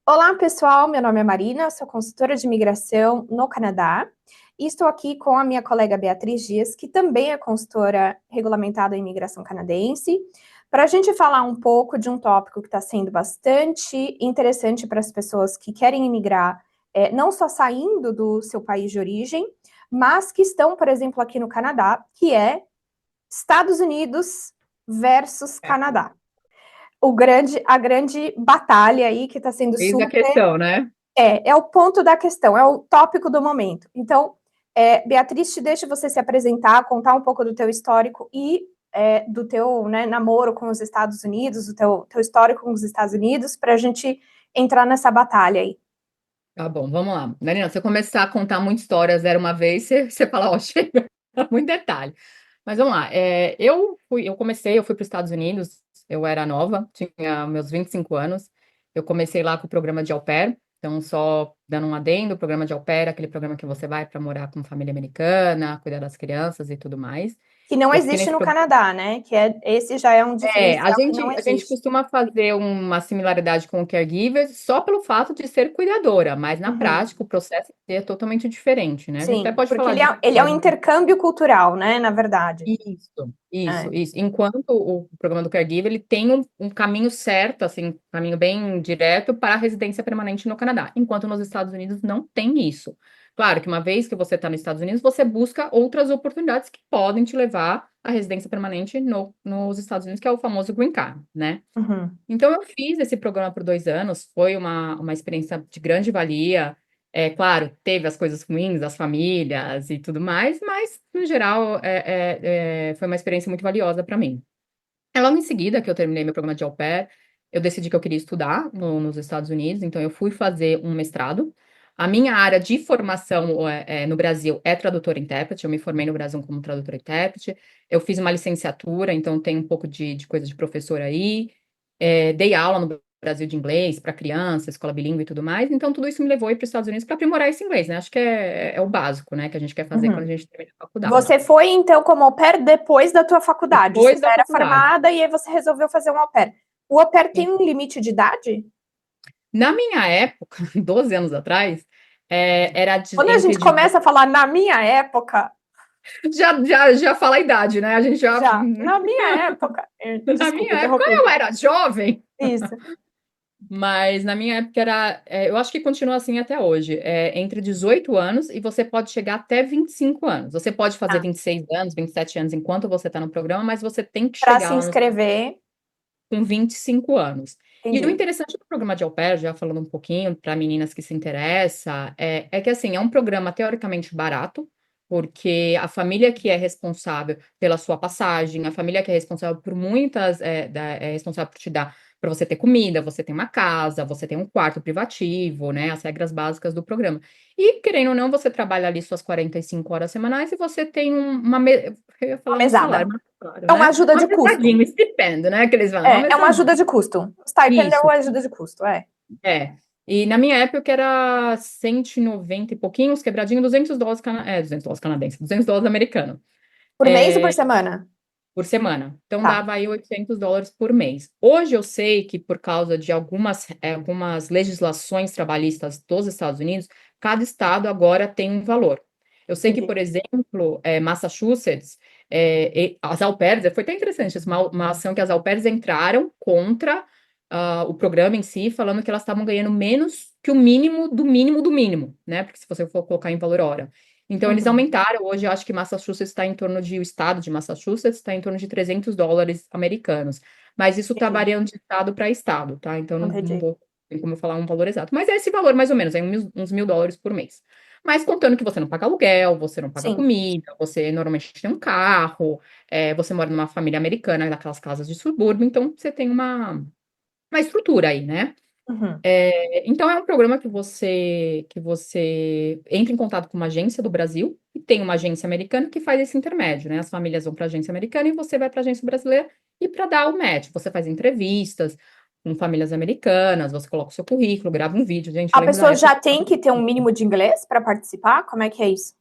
Olá, pessoal. Meu nome é Marina, sou consultora de imigração no Canadá e estou aqui com a minha colega Beatriz Dias, que também é consultora regulamentada em imigração canadense, para a gente falar um pouco de um tópico que está sendo bastante interessante para as pessoas que querem imigrar, não só saindo do seu país de origem, mas que estão, por exemplo, aqui no Canadá, que é Estados Unidos versus É, Canadá. A grande batalha aí que está sendo eis a super questão, né? é o ponto da questão, é o tópico do momento. Então, Beatriz, te deixa você se apresentar, contar um pouco do teu histórico e do teu, né, namoro com os Estados Unidos, do teu histórico com os Estados Unidos, para a gente entrar nessa batalha aí. Tá bom, vamos lá. Marina, se eu começar a contar muitas histórias era uma vez, você fala, ó, chega, muito detalhe. Mas vamos lá. Eu fui para os Estados Unidos, eu era nova, tinha meus 25 anos. Eu comecei lá com o programa de au pair. Então, só dando um adendo, o programa de au pair, aquele programa que você vai para morar com família americana, cuidar das crianças e tudo mais. Que não Eu fiquei existe nesse no programa. Canadá, né? Esse já é um A diferencial que não gente, a gente existe. costuma fazer uma similaridade com o caregiver só pelo fato de ser cuidadora, mas na Uhum. prática o processo é totalmente diferente, né? A gente até Sim, pode porque falar disso ele é um mais. intercâmbio cultural, né? Na verdade. Isso, isso, É. isso. Enquanto o programa do caregiver, ele tem um caminho certo, assim, um caminho bem direto para a residência permanente no Canadá, enquanto nos Estados Unidos não tem isso. Claro que uma vez que você está nos Estados Unidos, você busca outras oportunidades que podem te levar à residência permanente nos Estados Unidos, que é o famoso Green Card, né? Uhum. Então, eu fiz esse programa por 2 anos, foi uma experiência de grande valia. É claro, teve as coisas ruins das famílias e tudo mais, mas, no geral, foi uma experiência muito valiosa para mim. É logo em seguida que eu terminei meu programa de au pair, eu decidi que eu queria estudar nos Estados Unidos, então eu fui fazer um mestrado. A minha área de formação no Brasil é tradutora e intérprete, eu me formei no Brasil como tradutora e intérprete, eu fiz uma licenciatura, então tem um pouco de coisa de professor aí. Dei aula no Brasil de inglês para criança, escola bilíngue e tudo mais. Então, tudo isso me levou a ir para os Estados Unidos para aprimorar esse inglês, né? Acho que é o básico, né? Que a gente quer fazer quando Uhum. a gente termina a faculdade. Você foi, então, como au pair depois da tua faculdade. Você Depois já da era faculdade. formada e aí você resolveu fazer um au pair. O au pair tem um limite de idade? Na minha época, 12 anos atrás, era Quando a entre gente de. começa a falar na minha época, Já fala a idade, né? A gente já. já, na minha época, Na desculpa, minha época interrompi. eu era jovem, Isso. mas na minha época era. Eu acho que continua assim até hoje. Entre 18 anos e você pode chegar até 25 anos. Você pode fazer Tá. 26 anos, 27 anos enquanto você está no programa, mas você tem que Para se chegar lá inscrever, com 25 anos. E o entendi. interessante do programa de au pair, já falando um pouquinho para meninas que se interessam, é que assim, é um programa teoricamente barato, porque a família que é responsável pela sua passagem, a família que é responsável por muitas, é responsável por te dar, para você ter comida, você tem uma casa, você tem um quarto privativo, né? As regras básicas do programa. E, querendo ou não, você trabalha ali suas 45 horas semanais e você tem eu ia Uma falar um salário, mesada. mas claro, É uma né? ajuda Uma de custo. mesadinha, um estipend, né? Que eles falam, uma É uma mesadinha. ajuda de custo. O stipend é Isso, uma ajuda de custo, é. é. E na minha época era 190 e pouquinhos, quebradinho, US$ 200, US$ 200 canadenses, US$ 200 americano, Por mês ou por é, semana? por semana. Então Tá, dava aí US$ 800 por mês. Hoje eu sei que por causa de algumas legislações trabalhistas dos Estados Unidos, cada estado agora tem um valor. Eu sei que, entendi. por exemplo, Massachusetts, as au pairs, foi até interessante, uma ação que as au pairs entraram contra o programa em si, falando que elas estavam ganhando menos que o mínimo do mínimo do mínimo, né? Porque se você for colocar em valor hora. Então, eles Uhum, aumentaram. Hoje, eu acho que Massachusetts está em torno de, o estado de Massachusetts está em torno de US$ 300 americanos. Mas isso está entendi, variando de estado para estado, tá? Então, não entendi. vou, tem como eu falar um valor exato. Mas é esse valor, mais ou menos, é uns US$ 1.000 por mês. Mas contando que você não paga aluguel, você não paga Sim. comida, você normalmente tem um carro, você mora numa família americana, naquelas casas de subúrbio, então você tem uma estrutura aí, né? Uhum. Então é um programa que você entra em contato com uma agência do Brasil e tem uma agência americana que faz esse intermédio, né? As famílias vão para a agência americana e você vai para a agência brasileira e para dar o match, você faz entrevistas com famílias americanas, você coloca o seu currículo, grava um vídeo, gente, eu A lembro da pessoa época. já tem que ter um mínimo de inglês para participar? Como é que é isso?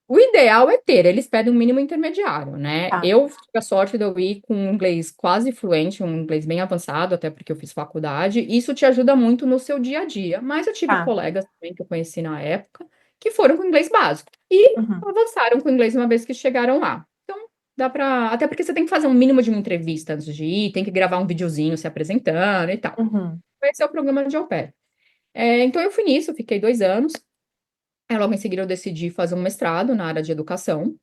O ideal é ter, eles pedem um mínimo intermediário, né? Tá. Eu tive a sorte de eu ir com um inglês quase fluente, um inglês bem avançado, até porque eu fiz faculdade. Isso te ajuda muito no seu dia a dia. Mas eu tive Tá. colegas também que eu conheci na época que foram com inglês básico e Uhum. avançaram com inglês uma vez que chegaram lá. Então, dá pra. Até porque você tem que fazer um mínimo de uma entrevista antes de ir, tem que gravar um videozinho se apresentando e tal. Uhum. Esse é o programa de au pair. Então, eu fui nisso, fiquei 2 anos. Aí, logo em seguida, eu decidi fazer um mestrado na área de educação.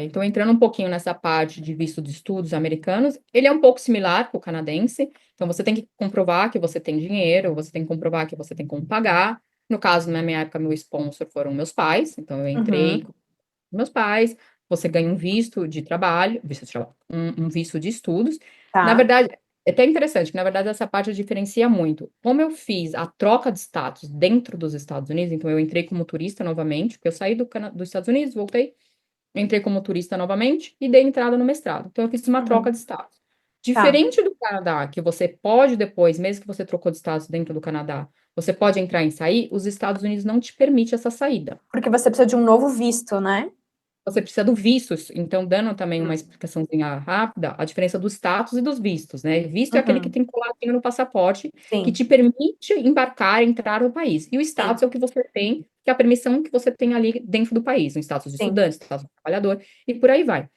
Então, entrando um pouquinho nessa parte de visto de estudos americanos, ele é um pouco similar para o canadense. Então, você tem que comprovar que você tem dinheiro, você tem que comprovar que você tem como pagar. No caso, na minha época, meu sponsor foram meus pais. Então, eu entrei Uhum. com meus pais. Você ganha um visto de trabalho, visto de trabalho, um visto de estudos. Na Tá. verdade, é até interessante que, na verdade, essa parte diferencia muito. Como eu fiz a troca de status dentro dos Estados Unidos, então eu entrei como turista novamente, porque eu saí dos Estados Unidos, voltei, entrei como turista novamente e dei entrada no mestrado. Então, eu fiz uma troca Uhum. de status. Tá. Diferente do Canadá, que você pode depois, mesmo que você trocou de status dentro do Canadá, você pode entrar e sair, os Estados Unidos não te permite essa saída. Porque você precisa de um novo visto, né? Você precisa do visto, então, dando também uma Hum. explicaçãozinha rápida, a diferença do status e dos vistos, né? Visto é aquele que Uhum. tem coladinho no passaporte, que Sim, te permite embarcar, entrar no país. E o sim, status é o que você tem, que é a permissão que você tem ali dentro do país, um status de sim. estudante, status de trabalhador, e por aí vai.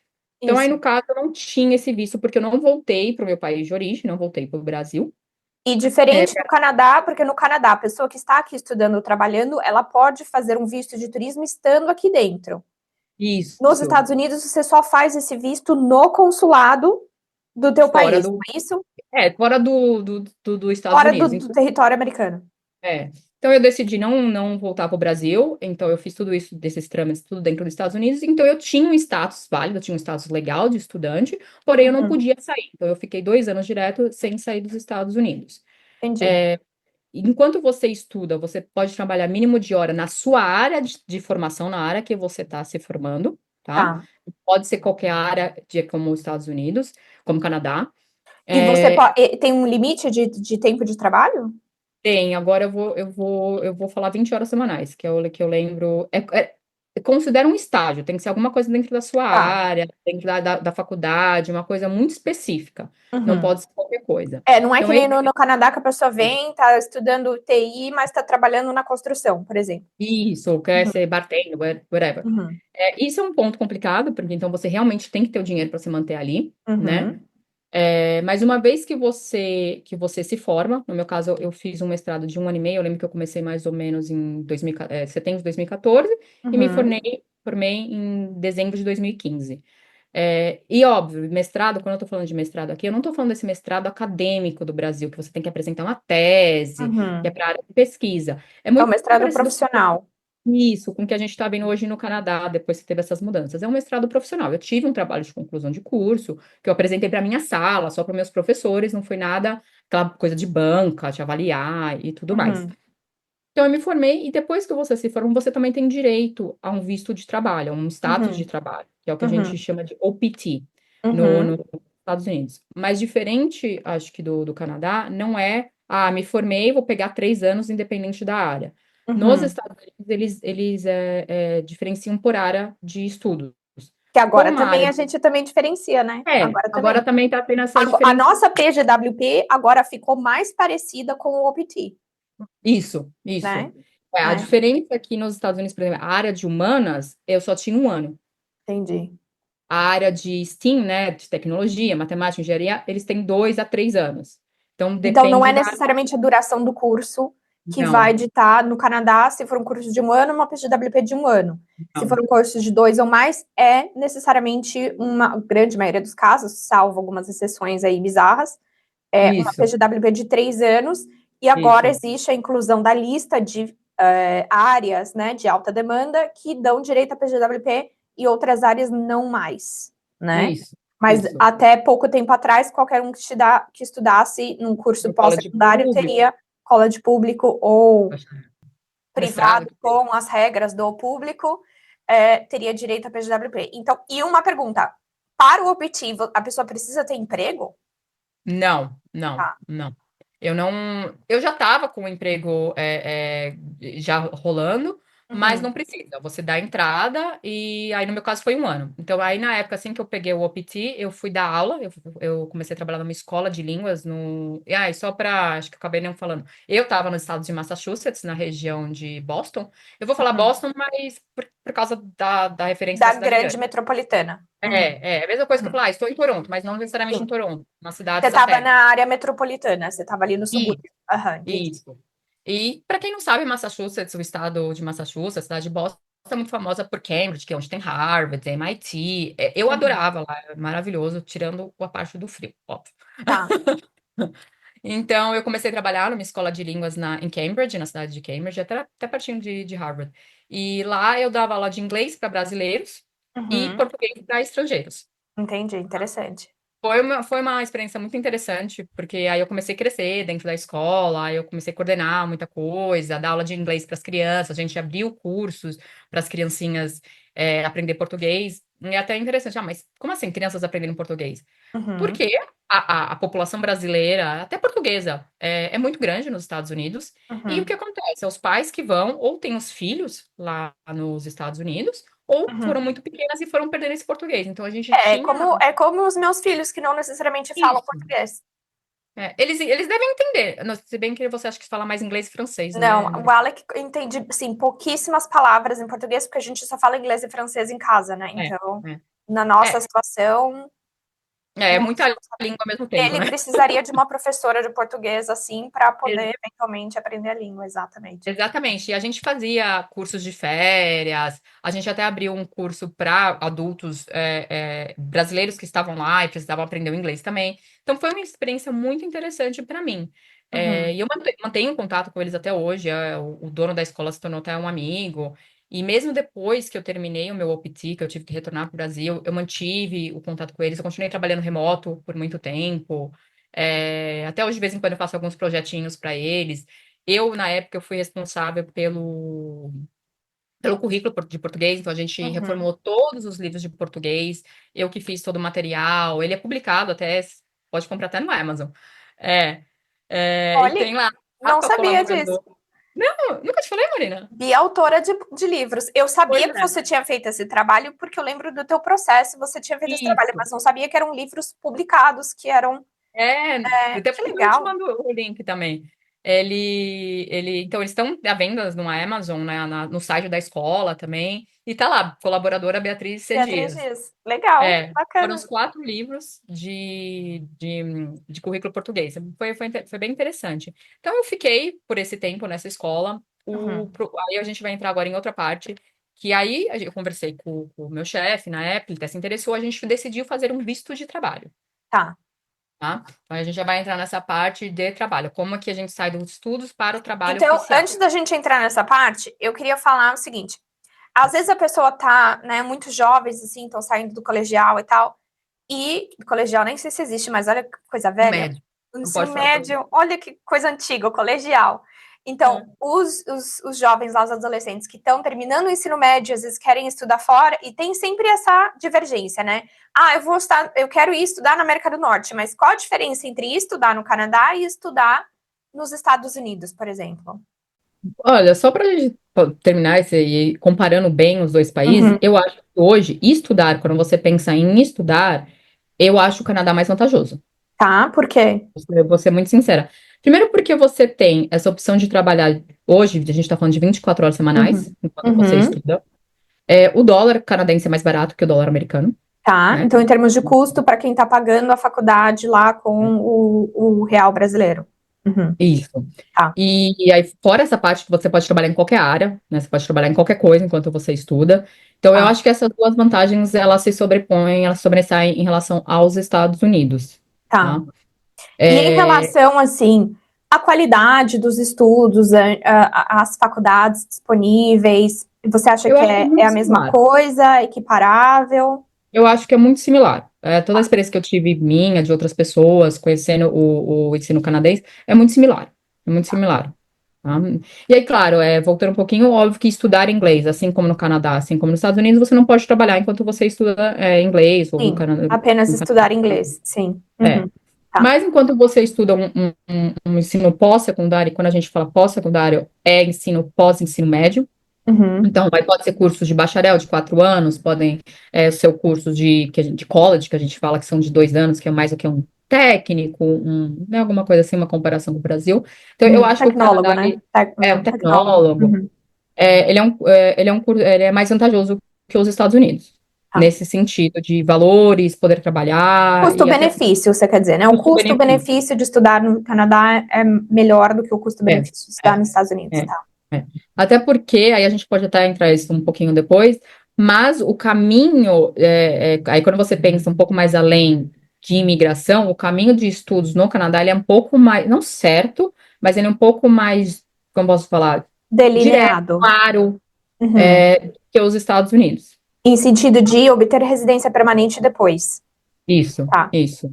Então, aí, Isso. no caso, eu não tinha esse visto, porque eu não voltei para o meu país de origem, não voltei para o Brasil. E É, diferente do Canadá, porque no Canadá, a pessoa que está aqui estudando ou trabalhando, ela pode fazer um visto de turismo estando aqui dentro. Nos isso, Estados Unidos, você só faz esse visto no consulado do teu fora país, do, não é isso? fora dos Estados Fora Unidos. do território americano. É. Então eu decidi não voltar para o Brasil, então eu fiz tudo isso, desses trâmites, tudo dentro dos Estados Unidos, então eu tinha um status válido, eu tinha um status legal de estudante, porém eu não Uhum. podia sair. Então eu fiquei 2 anos direto sem sair dos Estados Unidos. Entendi. Enquanto você estuda, você pode trabalhar mínimo de hora na sua área de formação, na área que você está se formando, tá? Tá. Pode ser qualquer área, como os Estados Unidos, como Canadá. E você É, tem um limite de tempo de trabalho? Tem, agora eu vou falar 20 horas semanais, que eu lembro. Considera um estágio, tem que ser alguma coisa dentro da sua Tá. área, dentro da faculdade, uma coisa muito específica. Não Uhum. pode ser qualquer coisa. É, não é Então, que nem no Canadá que a pessoa vem, tá estudando TI, mas está trabalhando na construção, por exemplo. isso, ou quer Uhum. ser bartender, whatever. Uhum. Isso é um ponto complicado, porque então você realmente tem que ter o dinheiro para se manter ali, né? Uhum. Mas uma vez que você se forma, no meu caso, eu fiz um mestrado de 1 ano e meio, eu lembro que eu comecei mais ou menos em setembro de 2014 e me Uhum. formei em dezembro de 2015. E óbvio, mestrado, quando eu estou falando de mestrado aqui, eu não estou falando desse mestrado acadêmico do Brasil, que você tem que apresentar uma tese, que é Uhum. para área de pesquisa. É É o muito mestrado parecido profissional. isso, com o que a gente está vendo hoje no Canadá, depois que teve essas mudanças. É um mestrado profissional. Eu tive um trabalho de conclusão de curso, que eu apresentei para minha sala, só para meus professores, não foi nada, aquela coisa de banca, te avaliar e tudo mais. Uhum. Então, eu me formei, e depois que você se forma, você também tem direito a um visto de trabalho, a um status de Uhum. trabalho, que é o que a gente Uhum. chama de OPT Uhum. nos Estados Unidos. Mas diferente, acho que do Canadá, não é, me formei, vou pegar 3 anos independente da área. Nos Uhum. Estados Unidos, eles diferenciam por área de estudos. Que agora Como a também área. a gente também diferencia, né? Agora Agora também. também está tendo essa A diferença. nossa PGWP agora ficou mais parecida com o OPT, Isso, isso. né? A Né? diferença aqui nos Estados Unidos, por exemplo, a área de humanas, eu só tinha 1 ano. Entendi. A área de STEAM, né, de tecnologia, matemática, engenharia, eles têm 2 a 3 anos. Então, Então, não é depende da. necessariamente a duração do curso que vai Não, ditar no Canadá, se for um curso de um ano, uma PGWP de um ano. Se for não. um curso de dois ou mais, é necessariamente uma grande maioria dos casos, salvo algumas exceções aí bizarras, é uma Isso, PGWP de 3 anos, e agora isso, existe a inclusão da lista de áreas, né, de alta demanda que dão direito a PGWP e outras áreas não mais, né? isso, Mas isso. até pouco tempo atrás, qualquer um que estudasse num curso No college pós-secundário público, teria college público ou mestrado. privado com as regras do público, teria direito a PGWP. Então, e uma pergunta, para o objetivo, a pessoa precisa ter emprego? Não, não, Tá. não. Eu não. Eu já estava com o emprego já rolando, mas Uhum. não precisa. Você dá a entrada e aí no meu caso foi um ano. Então aí na época assim que eu peguei o OPT, eu fui dar aula, eu comecei a trabalhar numa escola de línguas no... E aí só para, acho que eu acabei não falando. Eu estava no estado de Massachusetts, na região de Boston. Eu vou falar Uhum. Boston, mas por causa da referência da Da cidade grande grande. metropolitana. Uhum. É a mesma coisa que eu Uhum. falar, estou em Toronto, mas não necessariamente em Sim. Toronto, uma cidade Você estava satélite. na área metropolitana, você estava ali no Isso, subúrbio. Aham, entendi. isso. E para quem não sabe, Massachusetts, o estado de Massachusetts, a cidade de Boston, é muito famosa por Cambridge, que é onde tem Harvard, MIT. Eu Uhum. adorava lá, é maravilhoso, tirando a parte do frio, óbvio. Tá. Então, eu comecei a trabalhar numa escola de línguas em Cambridge, na cidade de Cambridge, até pertinho de Harvard. E lá eu dava aula de inglês para brasileiros e Uhum. português para estrangeiros. Entendi, interessante. Foi uma experiência muito interessante, porque aí eu comecei a crescer dentro da escola, aí eu comecei a coordenar muita coisa, dar aula de inglês para as crianças, a gente abriu cursos para as criancinhas aprender português. E é até interessante, mas como assim crianças aprendendo português? Uhum. Porque a população brasileira, até portuguesa, é muito grande nos Estados Unidos. E o que Uhum. acontece? É os pais que vão, ou têm os filhos lá nos Estados Unidos, ou foram Uhum. muito pequenas e foram perdendo esse português. Então a gente É tinha como os meus filhos que não necessariamente falam isso. português. Eles devem entender, se bem que você acha que fala mais inglês e francês, Não, né, o Maria? Alec entende, assim, pouquíssimas palavras em português, porque a gente só fala inglês e francês em casa, né? É, Então, é. na nossa É, situação, é não, muita língua ao mesmo tempo, ele né? precisaria de uma professora de português, assim, para poder eventualmente aprender a língua, exatamente. Exatamente. E a gente fazia cursos de férias, a gente até abriu um curso para adultos brasileiros que estavam lá e precisavam aprender o inglês também. Então foi uma experiência muito interessante para mim. Uhum. E eu mantenho contato com eles até hoje. O dono da escola se tornou até um amigo. E mesmo depois que eu terminei o meu OPT, que eu tive que retornar para o Brasil, eu mantive o contato com eles. Eu continuei trabalhando remoto por muito tempo. Até hoje, de vez em quando, eu faço alguns projetinhos para eles. Na época, eu fui responsável pelo currículo de português, então a gente Uhum. reformulou todos os livros de português, eu que fiz todo o material, ele é publicado até, pode comprar até no Amazon. É, e Olha, tem lá, não capa sabia disso. colaborador. Não, nunca te falei, Marina? Autora de livros. Eu Pois sabia que é. você tinha feito esse trabalho porque eu lembro do teu processo, você tinha feito esse trabalho, Isso. mas não sabia que eram livros publicados, que eram. Depois Que eu te legal. mando o link também. Então, eles estão à venda no Amazon, né, no site da escola também, e tá lá, colaboradora Beatriz C. Beatriz Dias. Dias. Legal, Foram bacana. os 4 livros de currículo português. Foi bem interessante. Então, eu fiquei por esse tempo nessa escola. Uhum. Aí a gente vai entrar agora em outra parte, que aí eu conversei com o meu chefe na época, ele até se interessou, a gente decidiu fazer um visto de trabalho, Tá. tá? Então, a gente já vai entrar nessa parte de trabalho, como é que a gente sai dos estudos para o trabalho Então, oficial. antes da gente entrar nessa parte, eu queria falar o seguinte: às vezes a pessoa tá, né, muito jovens, assim, estão saindo do colegial e tal, e colegial nem sei se existe, mas olha que coisa No velha. médio. O Não ensino pode falar coisa. médio, olha que coisa antiga, o colegial. Então, É. os jovens lá, os adolescentes que estão terminando o ensino médio, às vezes querem estudar fora, e tem sempre essa divergência, né? Ah, eu quero ir estudar na América do Norte, mas qual a diferença entre estudar no Canadá e estudar nos Estados Unidos, por exemplo? Olha, só para a gente terminar e comparando bem os dois países, Uhum. eu acho que hoje estudar, quando você pensa em estudar, eu acho o Canadá mais vantajoso. Tá, por quê? Vou ser muito sincera. Primeiro porque você tem essa opção de trabalhar, hoje a gente está falando de 24 horas semanais, Uhum. enquanto você Uhum. estuda. O dólar canadense é mais barato que o dólar americano, Tá, né? então em termos de custo, para quem está pagando a faculdade lá com o real brasileiro. Uhum. Isso. Tá, E aí, fora essa parte que você pode trabalhar em qualquer área, né? Você pode trabalhar em qualquer coisa enquanto você estuda. Então, eu tá. acho que essas duas vantagens, elas se sobrepõem, elas sobressaem em relação aos Estados Unidos, Tá. tá? E em É, relação, assim, à qualidade dos estudos, as faculdades disponíveis, você acha eu que acho que é é muito a mesma similar. coisa, equiparável? Eu acho que é muito similar. Toda a experiência que eu tive minha, de outras pessoas, conhecendo o ensino canadense, é muito similar. É muito similar. Tá? E aí, claro, voltando um pouquinho, óbvio que estudar inglês, assim como no Canadá, assim como nos Estados Unidos, você não pode trabalhar enquanto você estuda inglês ou no Sim, Canadá. apenas estudar inglês, sim. É. Uhum. Tá, Mas enquanto você estuda um ensino pós-secundário, e quando a gente fala pós-secundário, é ensino pós-ensino médio, Uhum. Então, aí pode ser cursos de bacharel de 4 anos, podem ser cursos de college, que a gente fala que são de 2 anos, que é mais do que um técnico, né, alguma coisa assim, uma comparação com o Brasil. Então, eu acho que o Tecnólogo, Canadá né? é um Tecnólogo. tecnólogo, Uhum. ele é mais vantajoso que os Estados Unidos, Tá. nesse sentido de valores, poder trabalhar e até Custo-benefício, você quer dizer, né? O custo-benefício. custo-benefício de estudar no Canadá é melhor do que o É, custo-benefício de estudar é, nos Estados Unidos, é. tá? É. Até porque, aí a gente pode até entrar isso um pouquinho depois, mas o caminho, aí quando você pensa um pouco mais além de imigração, o caminho de estudos no Canadá, ele é um pouco mais, não certo, mas ele é um pouco mais, como posso falar, direto, Delineado. claro, Uhum. que os Estados Unidos. Em sentido de obter residência permanente depois. Isso, Tá. isso.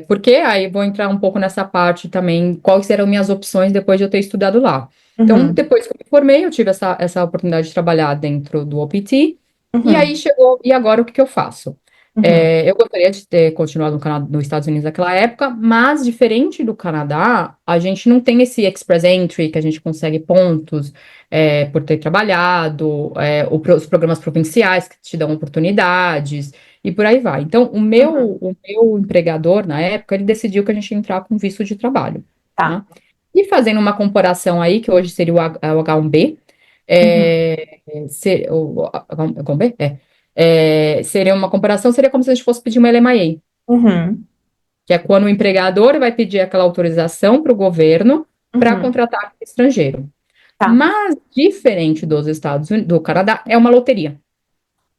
Porque aí vou entrar um pouco nessa parte também, quais serão minhas opções depois de eu ter estudado lá. Então, Uhum. depois que eu me formei, eu tive essa oportunidade de trabalhar dentro do OPT, e aí Uhum. chegou, e agora o que que eu faço? Uhum. Eu gostaria de ter continuado nos Estados Unidos naquela época, mas diferente do Canadá, a gente não tem esse express entry, que a gente consegue pontos por ter trabalhado, os programas provinciais que te dão oportunidades, e por aí vai. Então, Uhum. o meu empregador, na época, ele decidiu que a gente ia entrar com visto de trabalho, Tá. tá? E fazendo uma comparação aí, que hoje seria o H1B, Uhum. o H1B? Seria uma comparação, seria como se a gente fosse pedir uma LMIA, Uhum. que é quando o empregador vai pedir aquela autorização para o governo para Uhum. contratar estrangeiro. Tá. Mas, diferente dos Estados Unidos, do Canadá, é uma loteria.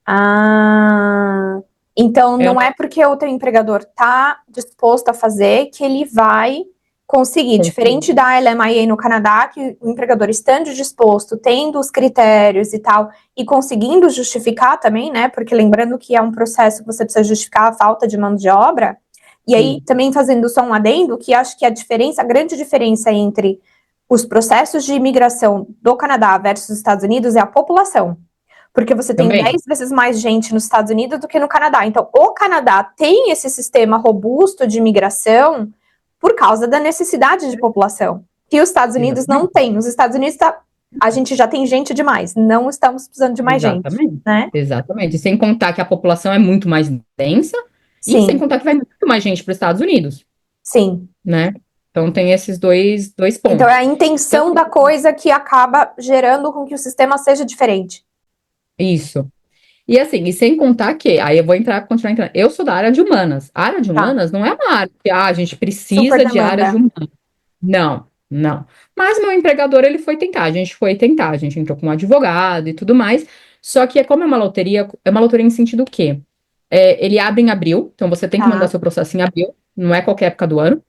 Ah, então É não uma é porque o teu empregador tá disposto a fazer que ele vai conseguir, diferente da LMIA no Canadá, que o empregador estando disposto, tendo os critérios e tal, e conseguindo justificar também, né? Porque lembrando que é um processo que você precisa justificar a falta de mão de obra, e aí sim, também fazendo só um adendo, que acho que a diferença, a grande diferença entre os processos de imigração do Canadá versus os Estados Unidos é a população. Porque você tem também. 10 vezes mais gente nos Estados Unidos do que no Canadá. Então, o Canadá tem esse sistema robusto de imigração por causa da necessidade de população, que os Estados Unidos não Exatamente. têm. Os Estados Unidos a gente já tem gente demais, não estamos precisando de mais gente, Exatamente, né? exatamente. E sem contar que a população é muito mais densa, e sem Sim, contar que vai muito mais gente para os Estados Unidos, sim. né? Então tem esses dois Então é pontos. a Então, intenção da coisa que acaba gerando com que o sistema seja diferente. isso. E assim, e sem contar que, aí eu vou continuar entrando. Eu sou da área de humanas. A área de Tá. humanas não é uma área que a gente Super precisa de área de demanda. humanas. Não, não. Mas meu empregador, ele foi tentar, a gente foi tentar, a gente entrou com um advogado e tudo mais. Só que como é uma loteria em sentido quê? Ele abre em abril, então você tem que mandar Tá. seu processo em abril, não é qualquer época do ano.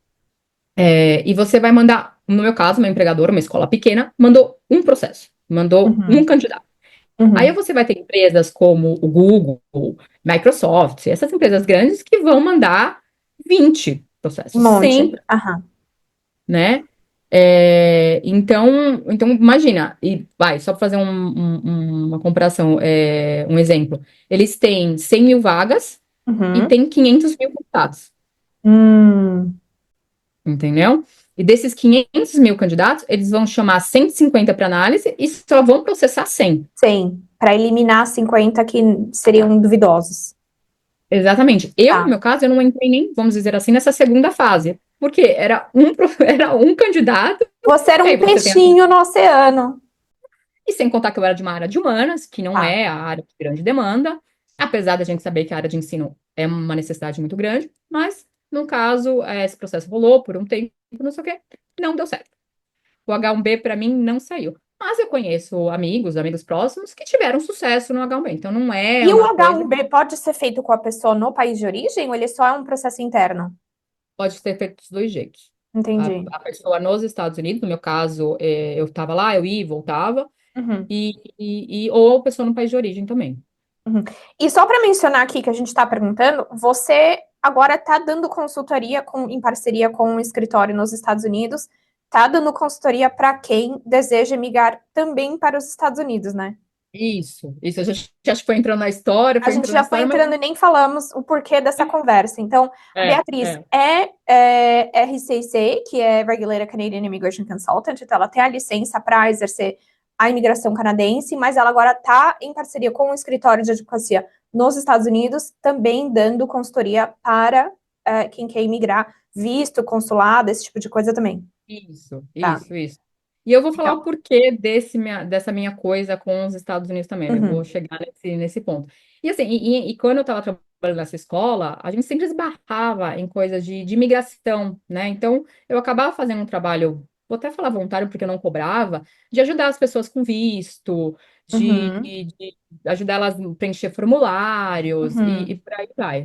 E você vai mandar, no meu caso, meu empregador, uma escola pequena, mandou um processo, mandou um Uhum. candidato. Aí Uhum. você vai ter empresas como o Google, Microsoft, essas empresas grandes que vão mandar 20 Um processos, monte. sempre, Aham. né? Então imagina, e vai, só para fazer uma comparação, um exemplo. Eles têm 100 mil vagas e Uhum. têm 500 mil contatos, Hum. entendeu? E desses 500 mil candidatos, eles vão chamar 150 para análise e só vão processar 100. 100, para eliminar 50 que seriam duvidosos. Exatamente. Eu, no Tá. meu caso, eu não entrei nem, vamos dizer assim, nessa segunda fase. Porque era um candidato, Você era e aí um você tem. peixinho no oceano. E sem contar que eu era de uma área de humanas, que não Tá. é a área de grande demanda, apesar da gente saber que a área de ensino é uma necessidade muito grande, mas, no caso, esse processo rolou por um tempo, não sei o quê, não deu certo. O H1B, para mim, não saiu. Mas eu conheço amigos próximos, que tiveram sucesso no H1B. Então, não é E o uma coisa. H1B pode ser feito com a pessoa no país de origem ou ele só é um processo interno? Pode ser feito dos dois jeitos. Entendi. A pessoa nos Estados Unidos, no meu caso, eu estava lá, eu ia e voltava, Uhum, ou a pessoa no país de origem também. uhum. E só para mencionar aqui que a gente está perguntando, você agora está dando consultoria em parceria com um escritório nos Estados Unidos, está dando consultoria para quem deseja migrar também para os Estados Unidos, né? Isso, a gente acho que A foi gente entrando na já foi história, mas entrando e nem falamos o porquê dessa conversa. Então, a é, Beatriz é, é RCC, que é Regulated Canadian Immigration Consultant, então ela tem a licença para exercer a imigração canadense, mas ela agora está em parceria com o escritório de advocacia nos Estados Unidos, também dando consultoria para quem quer imigrar, visto, consulado, esse tipo de coisa também. Isso, Tá, isso, isso. E eu vou falar o legal. porquê dessa minha coisa com os Estados Unidos também, né? Eu vou Uhum, chegar nesse ponto. E assim, e quando eu estava trabalhando nessa escola, a gente sempre esbarrava em coisas de imigração, né? Então, eu acabava fazendo um trabalho, vou até falar voluntário porque eu não cobrava, de ajudar as pessoas com visto, uhum, de ajudar elas a preencher formulários uhum, e por aí vai.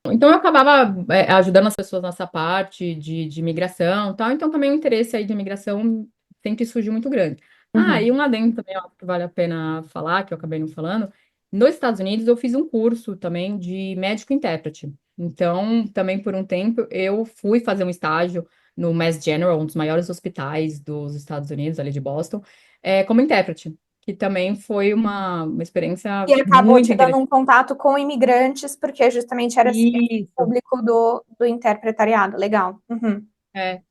Então, eu acabava, ajudando as pessoas nessa parte de imigração e tal. Então, também o interesse aí de imigração sempre surge muito grande. Ah, uhum, e um adendo também, ó, que vale a pena falar, que eu acabei não falando. Nos Estados Unidos, eu fiz um curso também de médico-intérprete. Então, também por um tempo, eu fui fazer um estágio no Mass General, um dos maiores hospitais dos Estados Unidos, ali de Boston, como intérprete, que também foi uma experiência e acabou muito te dando interessante. um contato com imigrantes, porque justamente era esse Isso. público do interpretariado. Legal. Uhum.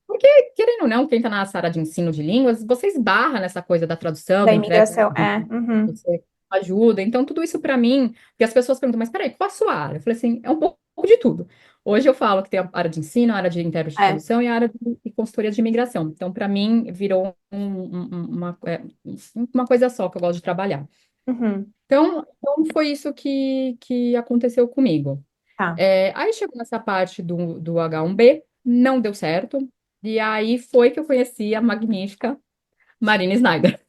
Porque, querendo ou não, quem está na área de ensino de línguas, você esbarra nessa coisa da tradução, Da do intérprete, imigração, uhum. você ajuda. Então, tudo isso para mim, porque as pessoas perguntam, mas peraí, qual a sua área? Eu falei assim, é um pouco de tudo. Hoje eu falo que tem a área de ensino, a área de intérprete de É. tradução e a área de consultoria de imigração. Então, para mim, virou uma coisa só que eu gosto de trabalhar. Uhum. Então foi isso que aconteceu comigo. Tá. Aí chegou nessa parte do H1B, não deu certo. E aí foi que eu conheci a magnífica Marina Snyder.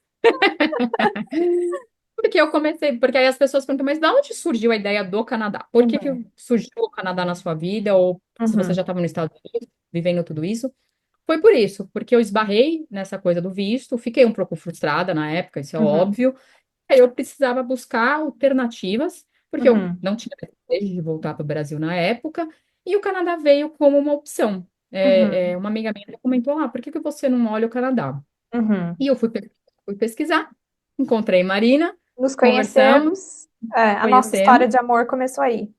Porque eu comecei, porque aí as pessoas perguntam, mas de onde surgiu a ideia do Canadá? Por que Uhum. surgiu o Canadá na sua vida? Ou se você já Uhum. estava nos Estados Unidos, vivendo tudo isso? Foi por isso, porque eu esbarrei nessa coisa do visto, fiquei um pouco frustrada na época, isso é Uhum. óbvio. Aí eu precisava buscar alternativas, porque eu Uhum. não tinha desejo de voltar para o Brasil na época, e o Canadá veio como uma opção. Uhum. Uma amiga minha comentou, por que que você não olha o Canadá? Uhum. E eu fui pesquisar, encontrei Marina, Nos conversamos, conhecemos. A nossa história conhecemos, de amor começou aí.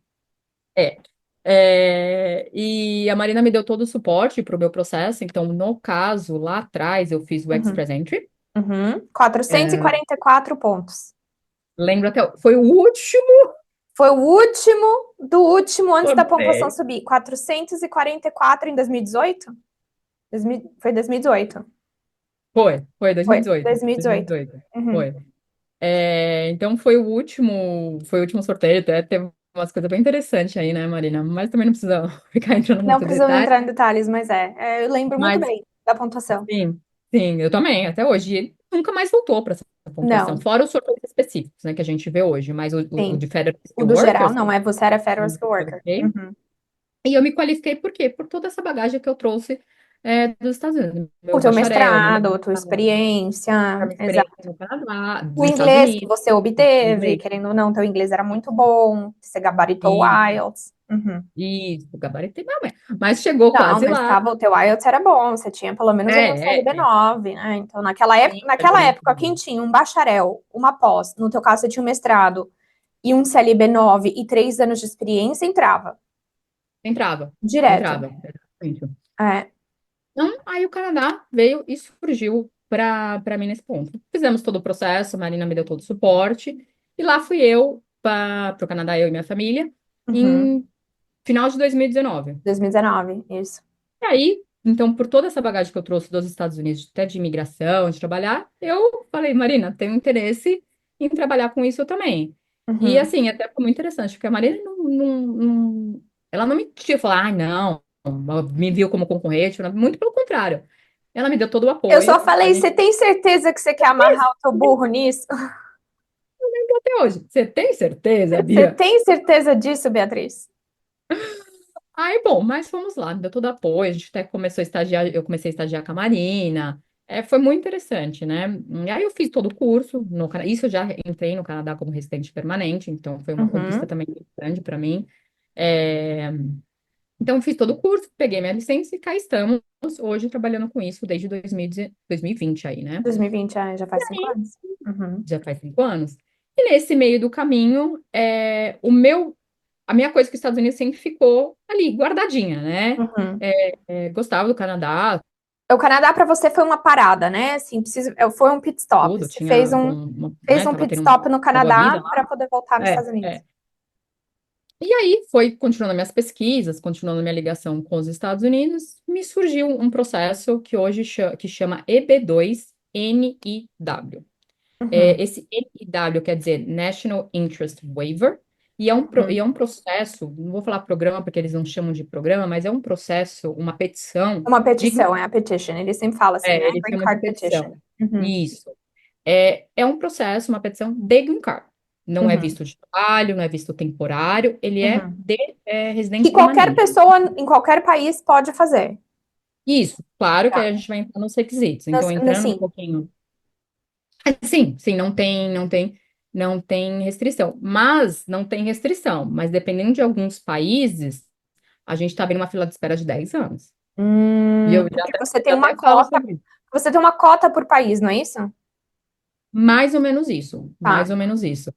é, e a Marina me deu todo o suporte para o meu processo, então, no caso, lá atrás, eu fiz o Uhum. Express Entry. Uhum. 444 pontos. Lembro até, foi o último Foi o último do último antes da pontuação sorteio. subir. 444 em 2018? Foi 2018. Foi Foi 2018, 2018. 2018, Uhum. foi. Então foi o último sorteio, até teve umas coisas bem interessantes aí, né, Marina? Mas também não precisa ficar entrando Não muito em precisamos detalhe. entrar em detalhes, mas eu lembro muito Mas bem da pontuação. sim, sim, eu também, até hoje. E ele nunca mais voltou para essa pontuação, Não, fora os sorteios específicos, né, que a gente vê hoje, mas o sim. de Federal O Skill do geral, Workers, não é? Você era Federal eu Skill Worker. qualifiquei. Uhum. E eu me qualifiquei por quê? Por toda essa bagagem que eu trouxe dos Estados Unidos, O meu teu bacharel, meu mestrado, a tua mestrado, experiência, a minha experiência exato. no Canadá, O dos Estados inglês que Unidos, você o obteve, inglês. querendo ou não, teu inglês era muito bom, você gabaritou o E IELTS. Uhum. isso, o gabarito é mais, mas chegou Não, quase mas lá. o teu IELTS era bom, você tinha pelo menos um É. CLB9, né? Então, Sim, naquela foi muito época, quem bom. tinha um bacharel, uma pós, no teu caso você tinha um mestrado, e um CLB9 e 3 anos de experiência, entrava. Entrava, Direto. entrava, exatamente. É. Então, aí o Canadá veio e surgiu para mim nesse ponto. Fizemos todo o processo, a Marina me deu todo o suporte, e lá fui eu para o Canadá, eu e minha família, Uhum. em final de 2019. 2019, isso. E aí, então, por toda essa bagagem que eu trouxe dos Estados Unidos, até de imigração, de trabalhar, eu falei, Marina, tenho interesse em trabalhar com isso também. E Uhum. assim, até foi muito interessante, porque a Marina ela não me tinha falado, não, me viu como concorrente, muito pelo contrário. Ela me deu todo o Eu só apoio, a falei, você gente tem certeza que você quer amarrar o teu burro nisso? até hoje. Você tem certeza, Você Bia? tem certeza disso, Beatriz? Aí, bom, mas fomos lá, me deu todo apoio, a gente até começou a estagiar, eu comecei a estagiar com a Marina, foi muito interessante, né? E aí eu fiz todo o curso, isso eu já entrei no Canadá como residente permanente, então foi uma conquista Uhum. também muito grande para mim. É, então eu fiz todo o curso, peguei minha licença e cá estamos hoje trabalhando com isso desde 2020 aí, né? 2020, já faz 5 anos. Uhum. Já faz 5 anos. E nesse meio do caminho, a minha coisa com os Estados Unidos sempre ficou ali, guardadinha, né? Uhum. Gostava do Canadá, O Canadá para você foi uma parada, né? Assim, foi um pit stop. Tudo, Você tinha, fez né, um tava pit tendo stop no uma Canadá corrida lá. para poder voltar nos É, Estados Unidos. é. E aí foi continuando minhas pesquisas, continuando minha ligação com os Estados Unidos, me surgiu um processo que hoje que chama EB2NIW. Uhum. Esse NIW quer dizer National Interest Waiver, e Uhum. é um processo, não vou falar programa porque eles não chamam de programa, mas é um processo, uma petição Uma de, petição, é a petition. Ele sempre fala assim, né? eles Green chamam de Card Petition. petição. Uhum. Isso. É um processo, uma petição de green card. Não é Uhum. visto de trabalho, não é visto temporário, ele é Uhum. de Que residência qualquer permanente. pessoa em qualquer país pode fazer. Isso, claro que Tá. aí a gente vai entrar nos requisitos. Então, entrando um Assim. pouquinho. Sim, sim, não tem restrição. Mas não tem restrição. Mas dependendo de alguns países, a gente está vendo uma fila de espera de 10 anos. E eu Porque já até falo sobre isso. você tem uma cota por país, não é isso? Mais ou menos isso, Tá. mais ou menos isso.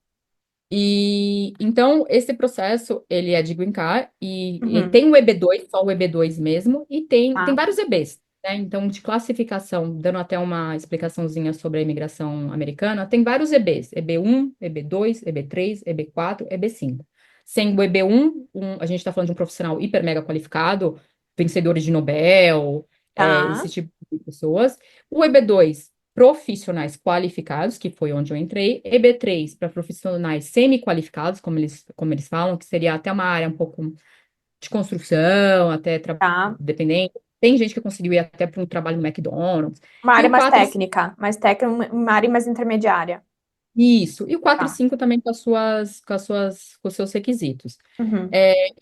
E então esse processo ele é de green card e Uhum. tem o EB2, só o EB2 mesmo, e tem Tá. vários EBs, né? Então, de classificação, dando até uma explicaçãozinha sobre a imigração americana, tem vários EBs, EB1, EB2, EB3, EB4, EB5. Sendo o EB1, a gente está falando de um profissional hiper mega qualificado, vencedores de Nobel, Tá. esse tipo de pessoas. O EB2 profissionais qualificados, que foi onde eu entrei, EB3 para profissionais semi-qualificados, como eles falam, que seria até uma área um pouco de construção, até Tá. dependendo. Tem gente que conseguiu ir até para um trabalho no McDonald's. Uma E área o mais 4 técnica, uma área mais intermediária. isso, e o 4 e Tá. 5 também com os seus requisitos. Uhum.